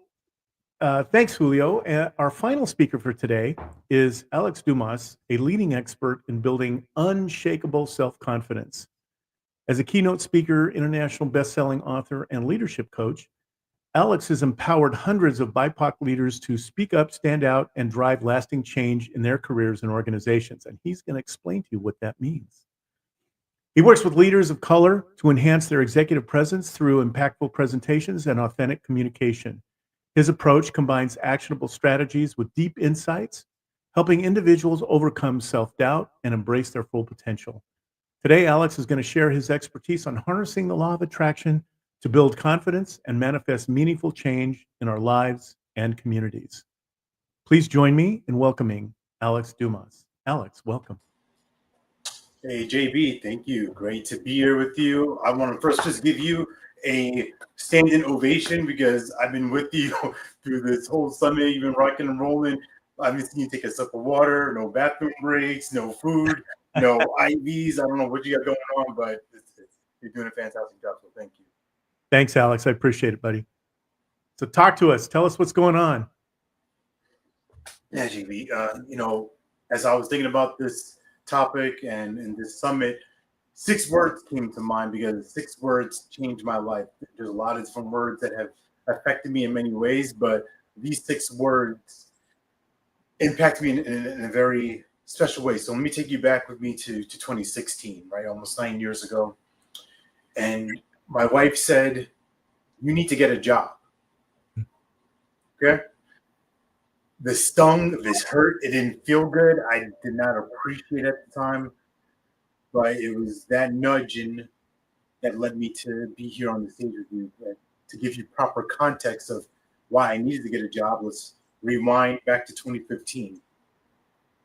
thanks, Julio. Our final speaker for today is Alex Dumas, a leading expert in building unshakable self-confidence. As a keynote speaker, international best-selling author, and leadership coach, Alex has empowered hundreds of BIPOC leaders to speak up, stand out, and drive lasting change in their careers and organizations. And he's going to explain to you what that means. He works with leaders of color to enhance their executive presence through impactful presentations and authentic communication. His approach combines actionable strategies with deep insights, helping individuals overcome self-doubt and embrace their full potential. Today, Alex is going to share his expertise on harnessing the law of attraction to build confidence and manifest meaningful change in our lives and communities. Please join me in welcoming Alex Dumas. Alex, welcome. Hey, JB, thank you. Great to be here with you. I want to first just give you a standing ovation because I've been with you through this whole summit. You've been rocking and rolling. I've been seeing you take a sip of water, no bathroom breaks, no food, no IVs. I don't know what you got going on, but you're doing a fantastic job, so thank you. Thanks, Alex. I appreciate it, buddy. So talk to us. Tell us what's going on. Yeah, JB, as I was thinking about this topic and this summit, 6 words came to mind because 6 words changed my life. There's a lot of different words that have affected me in many ways, but these 6 words impact me in a very special way. So let me take you back with me to 2016, right? Almost 9 years ago. And my wife said, you need to get a job. Okay? This stung, this hurt, it didn't feel good. I did not appreciate it at the time, but it was that nudging that led me to be here on the stage with you. To give you proper context of why I needed to get a job, let's rewind back to 2015.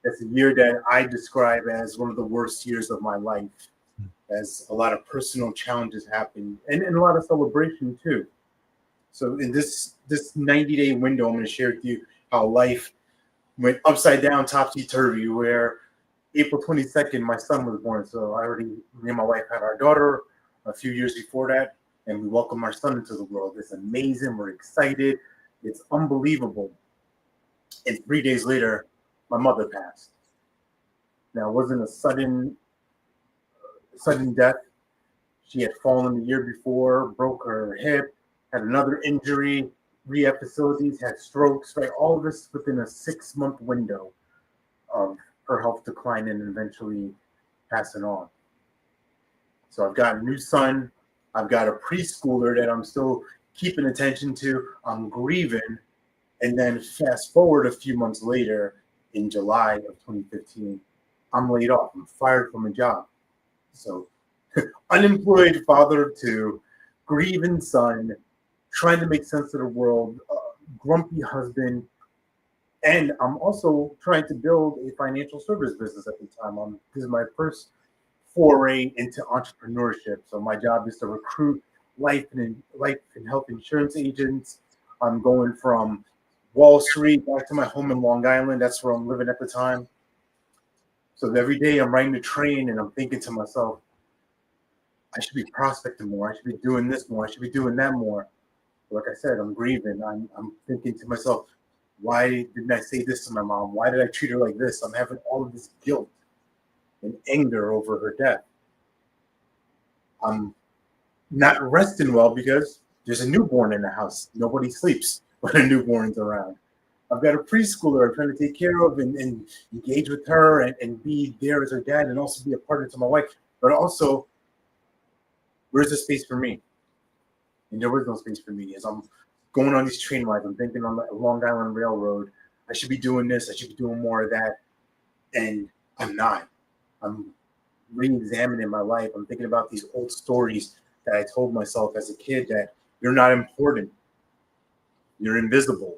That's a year that I describe as one of the worst years of my life, as a lot of personal challenges happened and a lot of celebration too. So in this 90-day window, I'm going to share with you how life went upside down, topsy-turvy, where April 22nd, my son was born. So me and my wife had our daughter a few years before that, and we welcomed our son into the world. It's amazing. We're excited. It's unbelievable. And 3 days later, my mother passed. Now, it wasn't a sudden death. She had fallen the year before, broke her hip, had another injury, rehab facilities, had strokes, right? All of this within a 6-month window of her health decline and eventually passing on. So I've got a new son. I've got a preschooler that I'm still keeping attention to. I'm grieving. And then fast forward a few months later, in July of 2015, I'm laid off. I'm fired from a job. So unemployed father to grieving son, trying to make sense of the world, grumpy husband. And I'm also trying to build a financial service business at the time. This is my first foray into entrepreneurship. So my job is to recruit life and health insurance agents. I'm going from Wall Street back to my home in Long Island. That's where I'm living at the time. So every day I'm riding the train and I'm thinking to myself, I should be prospecting more. I should be doing this more. I should be doing that more. Like I said, I'm grieving. I'm thinking to myself, why didn't I say this to my mom? Why did I treat her like this? I'm having all of this guilt and anger over her death. I'm not resting well because there's a newborn in the house. Nobody sleeps when a newborn's around. I've got a preschooler I'm trying to take care of and engage with her and be there as her dad and also be a partner to my wife. But also, where's the space for me? And there was no space for me. As I'm going on these train rides, I'm thinking on the Long Island Railroad, I should be doing this, I should be doing more of that. And I'm not. I'm re-examining my life. I'm thinking about these old stories that I told myself as a kid that you're not important. You're invisible.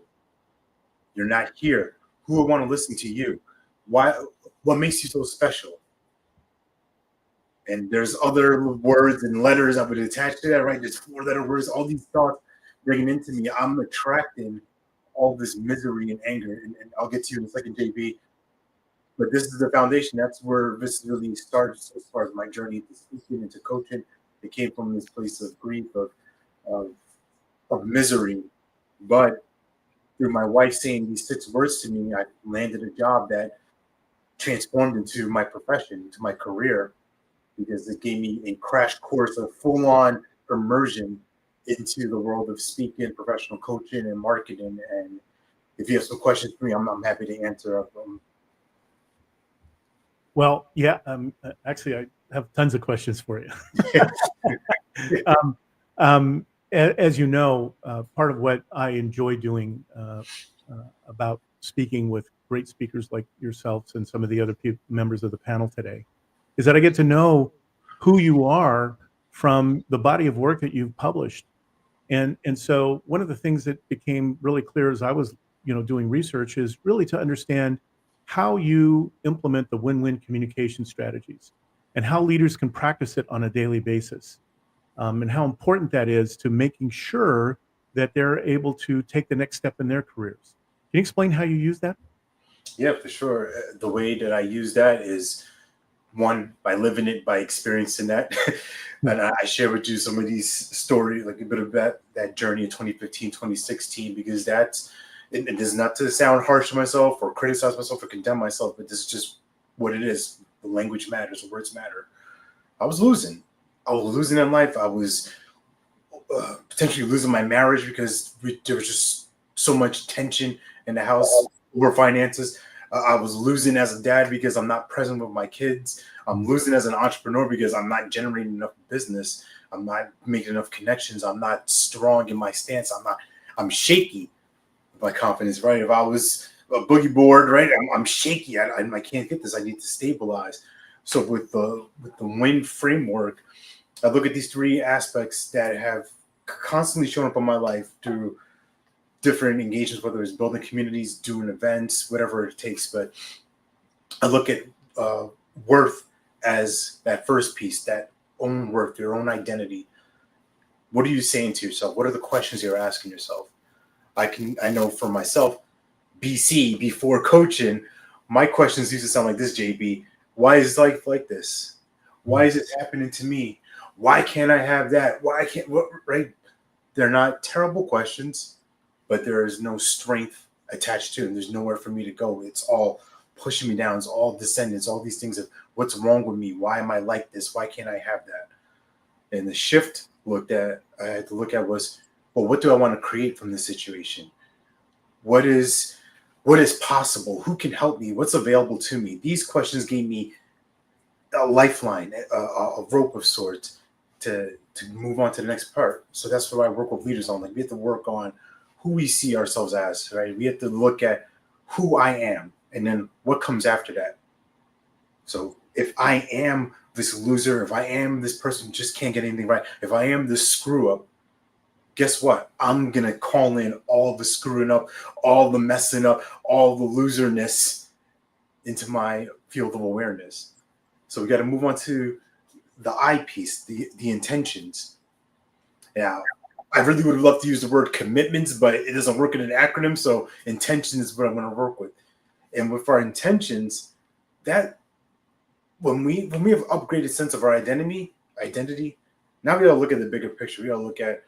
You're not here. Who would want to listen to you? Why? What makes you so special? And there's other words and letters I would attach to that, right? There's 4-letter words, all these thoughts bringing into me. I'm attracting all this misery and anger. And I'll get to you in a second, JB. But this is the foundation. That's where this really starts as far as my journey to speaking into coaching. It came from this place of grief, of misery. But through my wife saying these 6 words to me, I landed a job that transformed into my profession, into my career, because it gave me a crash course of full-on immersion into the world of speaking, professional coaching, and marketing. And if you have some questions for me, I'm happy to answer. Well, yeah, actually, I have tons of questions for you. As you know, part of what I enjoy doing about speaking with great speakers like yourselves and some of the other members of the panel today is that I get to know who you are from the body of work that you've published. And so one of the things that became really clear as I was, doing research is really to understand how you implement the win-win communication strategies and how leaders can practice it on a daily basis, and how important that is to making sure that they're able to take the next step in their careers. Can you explain how you use that? Yeah, for sure. The way that I use that is, one, by living it, by experiencing that. And I share with you some of these stories, like a bit of that journey in 2015, 2016, because it is not to sound harsh to myself or criticize myself or condemn myself, but this is just what it is. The language matters, the words matter. I was losing in life. I was potentially losing my marriage because there was just so much tension in the house over finances. I was losing as a dad because I'm not present with my kids. I'm losing as an entrepreneur because I'm not generating enough business. I'm not making enough connections. I'm not strong in my stance. I'm shaky with my confidence, right? If I was a boogie board, right, I'm shaky. I can't get this. I need to stabilize. So with the WIN framework, I look at these 3 aspects that have constantly shown up in my life through different engagements, whether it's building communities, doing events, whatever it takes. But I look at worth as that first piece, that own worth, your own identity. What are you saying to yourself? What are the questions you're asking yourself? I know for myself, BC, before coaching, my questions used to sound like this, JB. Why is life like this? Why is it happening to me? Why can't I have that? Why can't, right? They're not terrible questions, but there is no strength attached to them. There's nowhere for me to go. It's all pushing me down. It's all descendants, all these things of what's wrong with me? Why am I like this? Why can't I have that? And the shift I had to look at was, well, what do I want to create from this situation? What is possible? Who can help me? What's available to me? These questions gave me a lifeline, a rope of sorts to move on to the next part. So that's what I work with leaders on. Like, we have to work on who we see ourselves as, right? We have to look at who I am and then what comes after that. So if I am this loser, if I am this person who just can't get anything right, if I am this screw up, guess what? I'm going to call in all the screwing up, all the messing up, all the loserness into my field of awareness. So we got to move on to the I piece, the intentions. Yeah, I really would love to use the word commitments, but it doesn't work in an acronym. So intention is what I'm going to work with. And with our intentions, that when we have upgraded sense of our identity, now we got to look at the bigger picture. We got to look at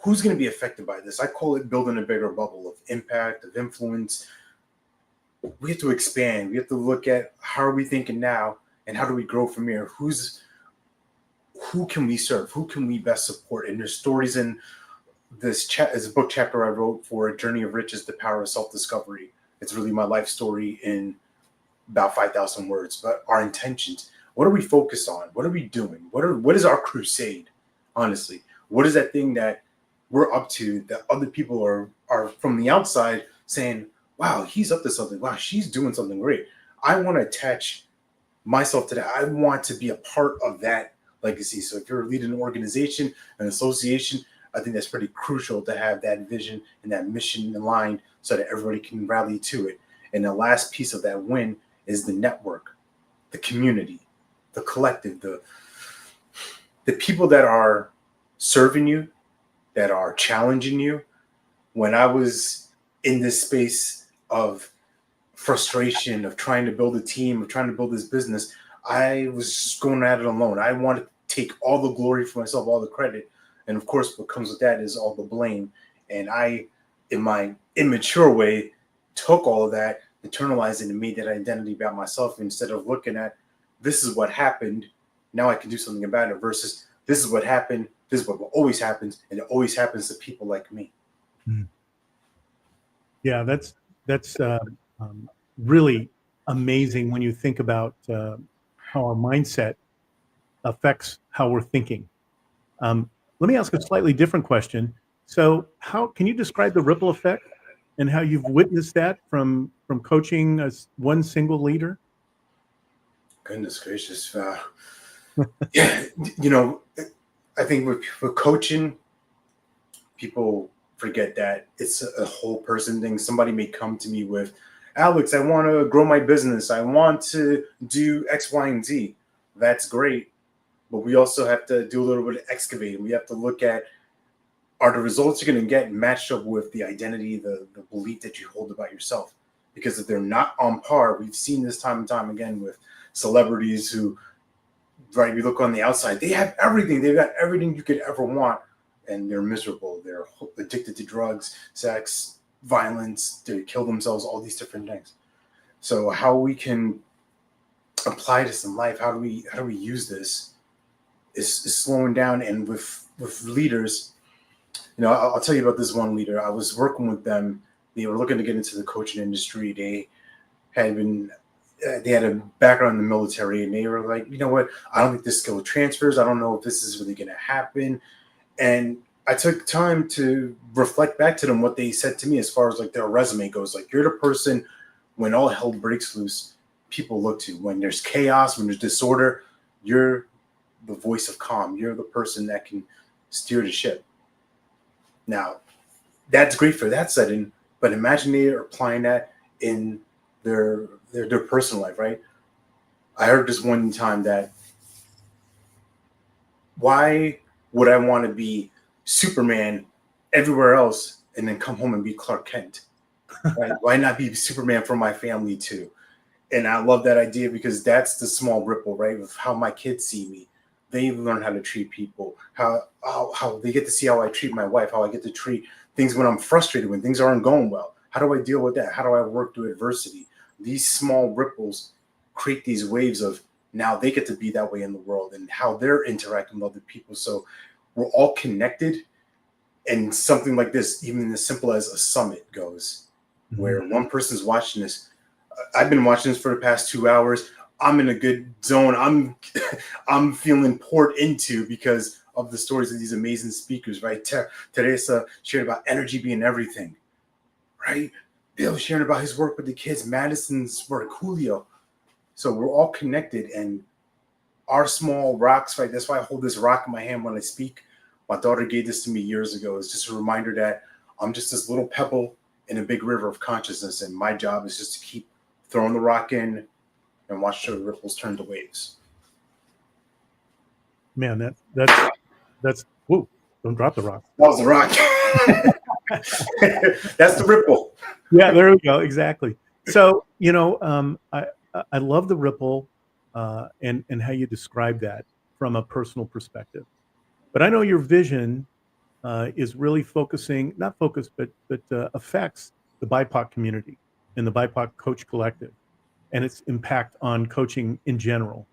who's going to be affected by this. I call it building a bigger bubble of impact, of influence. We have to expand. We have to look at how are we thinking now and how do we grow from here? Who's who can we serve? Who can we best support? And there's stories in this is a book chapter I wrote for A Journey of Riches, The Power of Self-Discovery. It's really my life story in about 5,000 words. But our intentions, what are we focused on? What are we doing? What is our crusade? Honestly, what is that thing that we're up to that other people are from the outside saying, wow, he's up to something. Wow, she's doing something great. I want to attach myself to that. I want to be a part of that legacy. So if you're leading an organization, an association, I think that's pretty crucial to have that vision and that mission aligned so that everybody can rally to it. And the last piece of that win is the network, the community, the collective, the people that are serving you, that are challenging you. When I was in this space of frustration, of trying to build a team, of trying to build this business, I was going at it alone. I wanted to take all the glory for myself, all the credit. And of course, what comes with that is all the blame. And I, in my immature way, took all of that, internalized it, and made that identity about myself instead of looking at this is what happened. Now I can do something about it versus this is what happened. This is what always happens. And it always happens to people like me. Yeah, that's really amazing when you think about how our mindset affects how we're thinking. Let me ask a slightly different question. So how can you describe the ripple effect and how you've witnessed that from coaching as one single leader? Goodness gracious. Yeah, you know, I think with coaching, people forget that it's a whole person thing. Somebody may come to me with, Alex, I want to grow my business. I want to do X, Y, and Z. That's great. But we also have to do a little bit of excavating. We have to look at, are the results you're going to get matched up with the identity, the belief that you hold about yourself? Because if they're not on par, we've seen this time and time again with celebrities who, right, we look on the outside, they have everything. They've got everything you could ever want, and they're miserable. They're addicted to drugs, sex, violence. They kill themselves, all these different things. So how we can apply this in life, how do we use this is slowing down. And with leaders, you know, I'll tell you about this one leader. I was working with them. They were looking to get into the coaching industry. They had a background in the military, and they were like, you know what? I don't think this skill transfers. I don't know if this is really going to happen. And I took time to reflect back to them what they said to me as far as like their resume goes. Like, you're the person when all hell breaks loose, people look to. When there's chaos, when there's disorder, you're the voice of calm. You're the person that can steer the ship. Now, that's great for that setting, but imagine they are applying that in their personal life, right? I heard this one time that why would I want to be Superman everywhere else and then come home and be Clark Kent? Right? Why not be Superman for my family too? And I love that idea because that's the small ripple, right? Of how my kids see me. They learn how to treat people, how they get to see how I treat my wife, how I get to treat things when I'm frustrated, when things aren't going well. How do I deal with that? How do I work through adversity? These small ripples create these waves of now they get to be that way in the world and how they're interacting with other people. So we're all connected. And something like this, even as simple as a summit goes, where one person's watching this. I've been watching this for the past 2 hours. I'm in a good zone. I'm feeling poured into because of the stories of these amazing speakers, right? Teresa shared about energy being everything, right? Bill sharing about his work with the kids, Madison's work, Julio. So we're all connected, and our small rocks, right? That's why I hold this rock in my hand when I speak. My daughter gave this to me years ago. It's just a reminder that I'm just this little pebble in a big river of consciousness, and my job is just to keep throwing the rock in and watch the ripples turn to waves. Man, that's whoa! Don't drop the rock. That was the rock. That's the ripple. Yeah, there we go. Exactly. So, you know, I love the ripple and how you describe that from a personal perspective. But I know your vision is really focusing, not focused, but affects the BIPOC community and the BIPOC coach collective and its impact on coaching in general.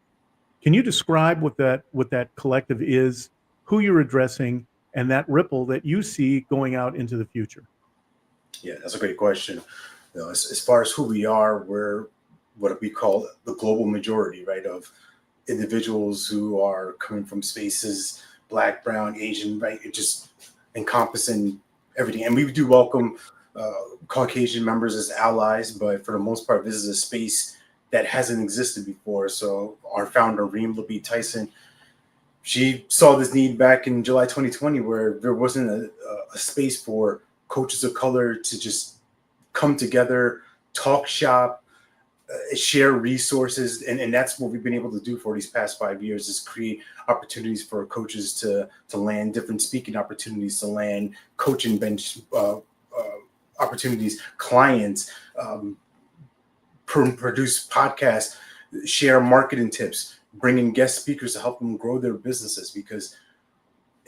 Can you describe what that collective is, who you're addressing, and that ripple that you see going out into the future? Yeah, that's a great question. As far as who we are, we're what we call the global majority, right, of individuals who are coming from spaces, Black, Brown, Asian, right? It just encompassing everything. And we do welcome Caucasian members as allies, but for the most part, this is a space that hasn't existed before. So our founder, Reem Labie Tyson, she saw this need back in July 2020, where there wasn't a space for coaches of color to just come together, talk shop, share resources. And that's what we've been able to do for these past 5 years, is create opportunities for coaches to land different speaking opportunities, to land coaching bench opportunities, clients, produce podcasts, share marketing tips, bring in guest speakers to help them grow their businesses. Because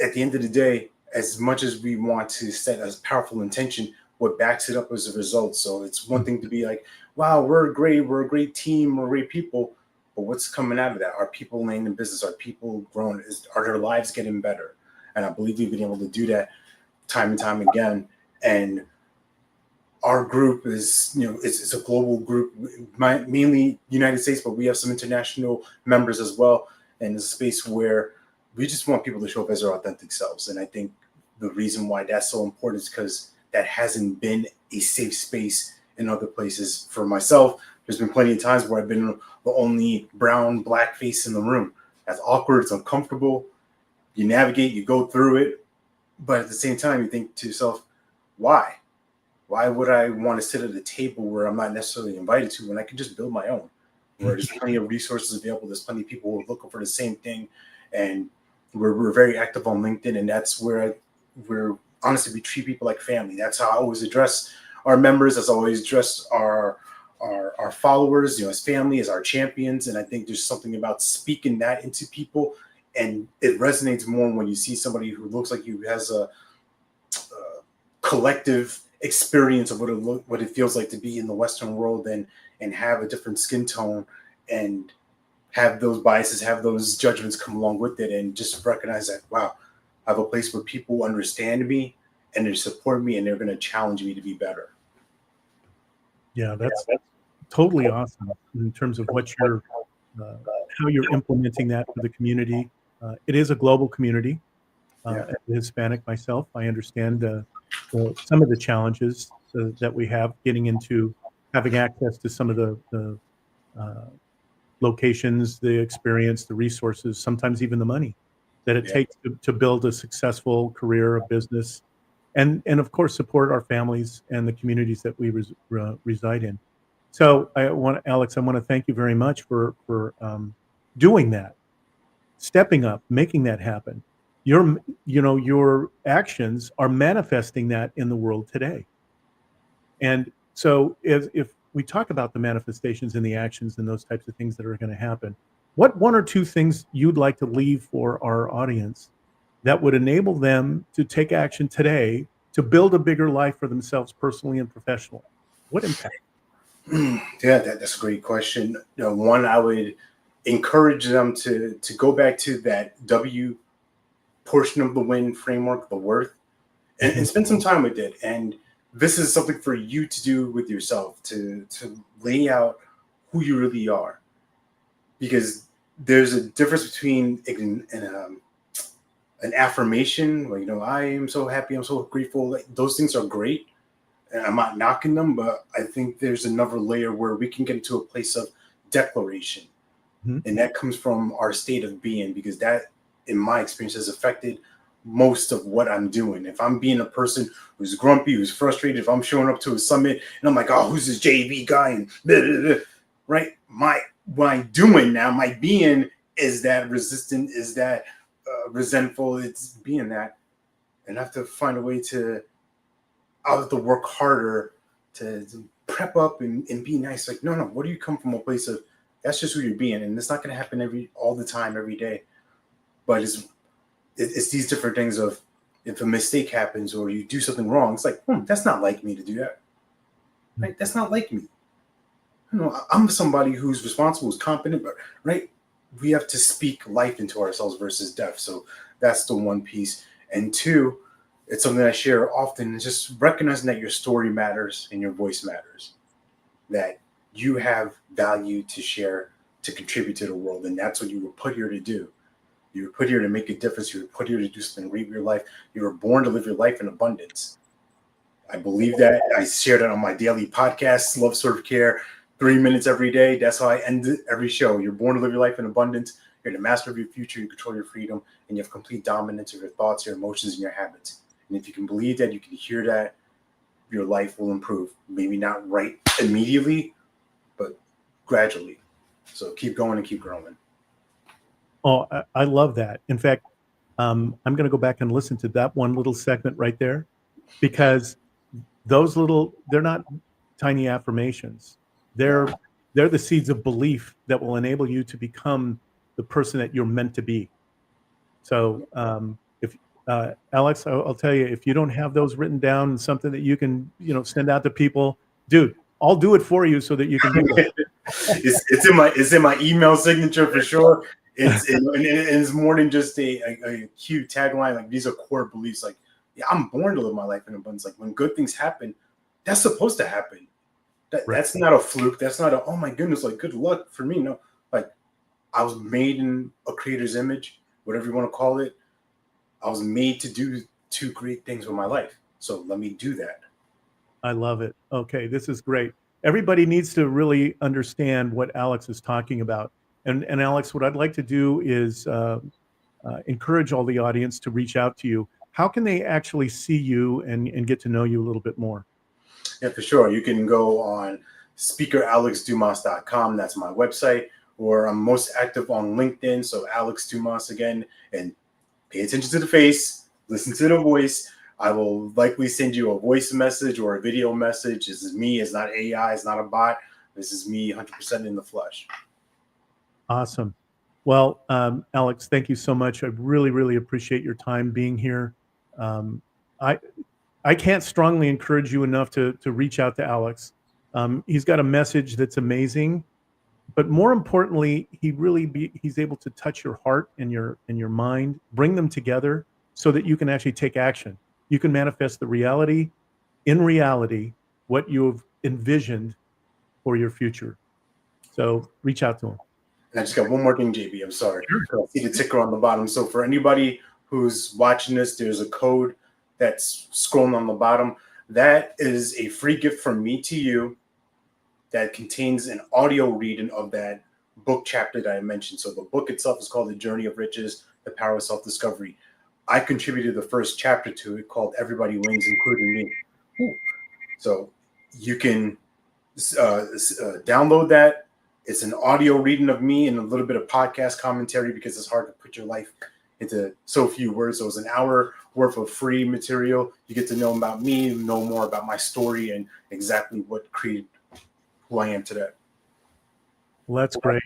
at the end of the day, as much as we want to set a powerful intention, what backs it up is a result. So it's one thing to be like, wow, we're a great team, we're great people, but what's coming out of that? Are people laying in business? Are people growing? Are their lives getting better? And I believe we've been able to do that time and time again. And our group is, it's a global group, mainly United States, but we have some international members as well. And it's a space where we just want people to show up as their authentic selves. And I think the reason why that's so important is because that hasn't been a safe space in other places. For myself, there's been plenty of times where I've been the only brown, Black face in the room. That's awkward, it's uncomfortable. You navigate, you go through it. But at the same time, you think to yourself, why? Why would I want to sit at a table where I'm not necessarily invited to when I can just build my own? Where there's plenty of resources available, there's plenty of people who are looking for the same thing. And we're very active on LinkedIn, and that's where honestly, we treat people like family. That's how I always address our members, as I always address our followers, as family, as our champions. And I think there's something about speaking that into people, and it resonates more when you see somebody who looks like you, has a collective experience of what it feels like to be in the Western world, and have a different skin tone, and have those biases, have those judgments come along with it, and just recognize that, wow, I have a place where people understand me and they support me, and they're going to challenge me to be better. Yeah, that's totally awesome in terms of what you're, how you're implementing that for the community. It is a global community. As a Hispanic myself, I understand some of the challenges that we have getting into having access to some of the locations, the experience, the resources, sometimes even the money that it takes to build a successful career, a business, and of course support our families and the communities that we reside in. So Alex, I want to thank you very much for doing that, stepping up, making that happen. Your actions are manifesting that in the world today. And so if we talk about the manifestations and the actions and those types of things that are going to happen, what one or two things you'd like to leave for our audience that would enable them to take action today to build a bigger life for themselves personally and professionally? What impact? Yeah, that's a great question. One, I would encourage them to go back to that W portion of the win framework, the worth, and spend some time with it. And this is something for you to do with yourself, to lay out who you really are. Because there's a difference between an affirmation, like, I am so happy, I'm so grateful. Like, those things are great, and I'm not knocking them, but I think there's another layer where we can get into a place of declaration. And that comes from our state of being, because that, in my experience, has affected most of what I'm doing. If I'm being a person who's grumpy, who's frustrated, if I'm showing up to a summit and I'm like, oh, who's this JB guy? And blah, blah, blah, right? What I'm doing now, my being is that resistant, is that resentful. It's being that. And I have to find a way I'll have to work harder to prep up and be nice. Like, no, what do you come from a place of, that's just who you're being. And it's not going to happen all the time, every day. But it's these different things of, if a mistake happens or you do something wrong, it's like, that's not like me to do that. Right? That's not like me. I'm somebody who's responsible, who's competent, right? we have to speak life into ourselves versus death. So that's the one piece. And two, it's something I share often, is just recognizing that your story matters and your voice matters, that you have value to share, to contribute to the world. And that's what you were put here to do. You were put here to make a difference. You were put here to do something great with your life. You were born to live your life in abundance. I believe that. I share that on my daily podcast, Love, Serve, Care, 3 minutes every day. That's how I end every show. You're born to live your life in abundance. You're the master of your future. You control your freedom, and you have complete dominance of your thoughts, your emotions, and your habits. And if you can believe that, you can hear that, your life will improve. Maybe not right immediately, but gradually. So keep going and keep growing. Oh, I love that. In fact, I'm going to go back and listen to that one little segment right there, because they're not tiny affirmations. They're the seeds of belief that will enable you to become the person that you're meant to be. So if Alex, I'll tell you, if you don't have those written down and something that you can, send out to people, dude, I'll do it for you so that you can do it. It's in my email signature for sure. It's more than just a cute tagline. Like, these are core beliefs. Like, yeah, I'm born to live my life in abundance. Like, when good things happen, that's supposed to happen. That's not a fluke. That's not a, oh my goodness, like, good luck for me. No, like, I was made in a creator's image, whatever you want to call it. I was made to do two great things with my life. So let me do that. I love it. Okay, this is great. Everybody needs to really understand what Alex is talking about. And Alex, what I'd like to do is encourage all the audience to reach out to you. How can they actually see you and get to know you a little bit more? Yeah, for sure. You can go on speakeralexdumas.com. That's my website. Or I'm most active on LinkedIn. So Alex Dumas again. And pay attention to the face. Listen to the voice. I will likely send you a voice message or a video message. This is me. It's not AI. It's not a bot. This is me 100% in the flesh. Awesome. Well, Alex, thank you so much. I really, really appreciate your time being here. I can't strongly encourage you enough to reach out to Alex. He's got a message that's amazing, but more importantly, he's able to touch your heart and your mind, bring them together so that you can actually take action. You can manifest the reality, what you've envisioned for your future. So reach out to him. And I just got one more thing, JB. I'm sorry. I see the ticker on the bottom. So for anybody who's watching this, there's a code that's scrolling on the bottom. That is a free gift from me to you that contains an audio reading of that book chapter that I mentioned. So the book itself is called The Journey of Riches, The Power of Self-Discovery. I contributed the first chapter to it, called Everybody Wins, Including Me. So you can download that. It's an audio reading of me and a little bit of podcast commentary, because it's hard to put your life into so few words. So it's an hour worth of free material. You get to know about me, know more about my story, and exactly what created who I am today. Well, that's great.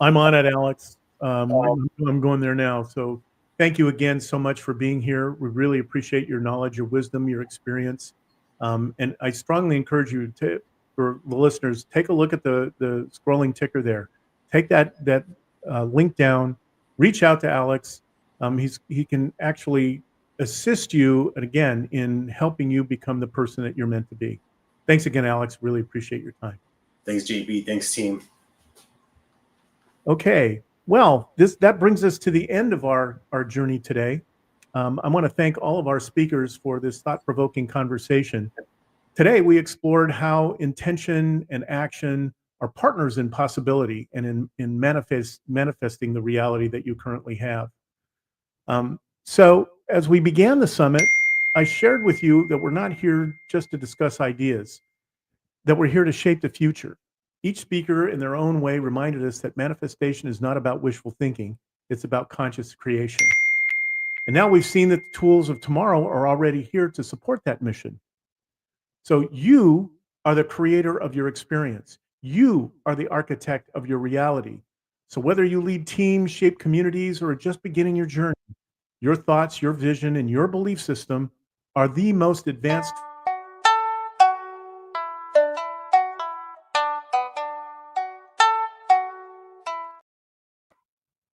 I'm on it, Alex. I'm going there now. So thank you again so much for being here. We really appreciate your knowledge, your wisdom, your experience. And I strongly encourage you for the listeners, take a look at the scrolling ticker there. Take that link down, reach out to Alex. He can actually assist you, and again, in helping you become the person that you're meant to be. Thanks again, Alex. Really appreciate your time. Thanks, JB. Thanks, team. Okay. Well, that brings us to the end of our journey today. I want to thank all of our speakers for this thought-provoking conversation. Today, we explored how intention and action are partners in possibility and in manifesting the reality that you currently have. So as we began the summit, I shared with you that we're not here just to discuss ideas, that we're here to shape the future. Each speaker in their own way reminded us that manifestation is not about wishful thinking, it's about conscious creation. And now we've seen that the tools of tomorrow are already here to support that mission. So you are the creator of your experience. You are the architect of your reality. So whether you lead teams, shape communities, or are just beginning your journey, your thoughts, your vision, and your belief system are the most advanced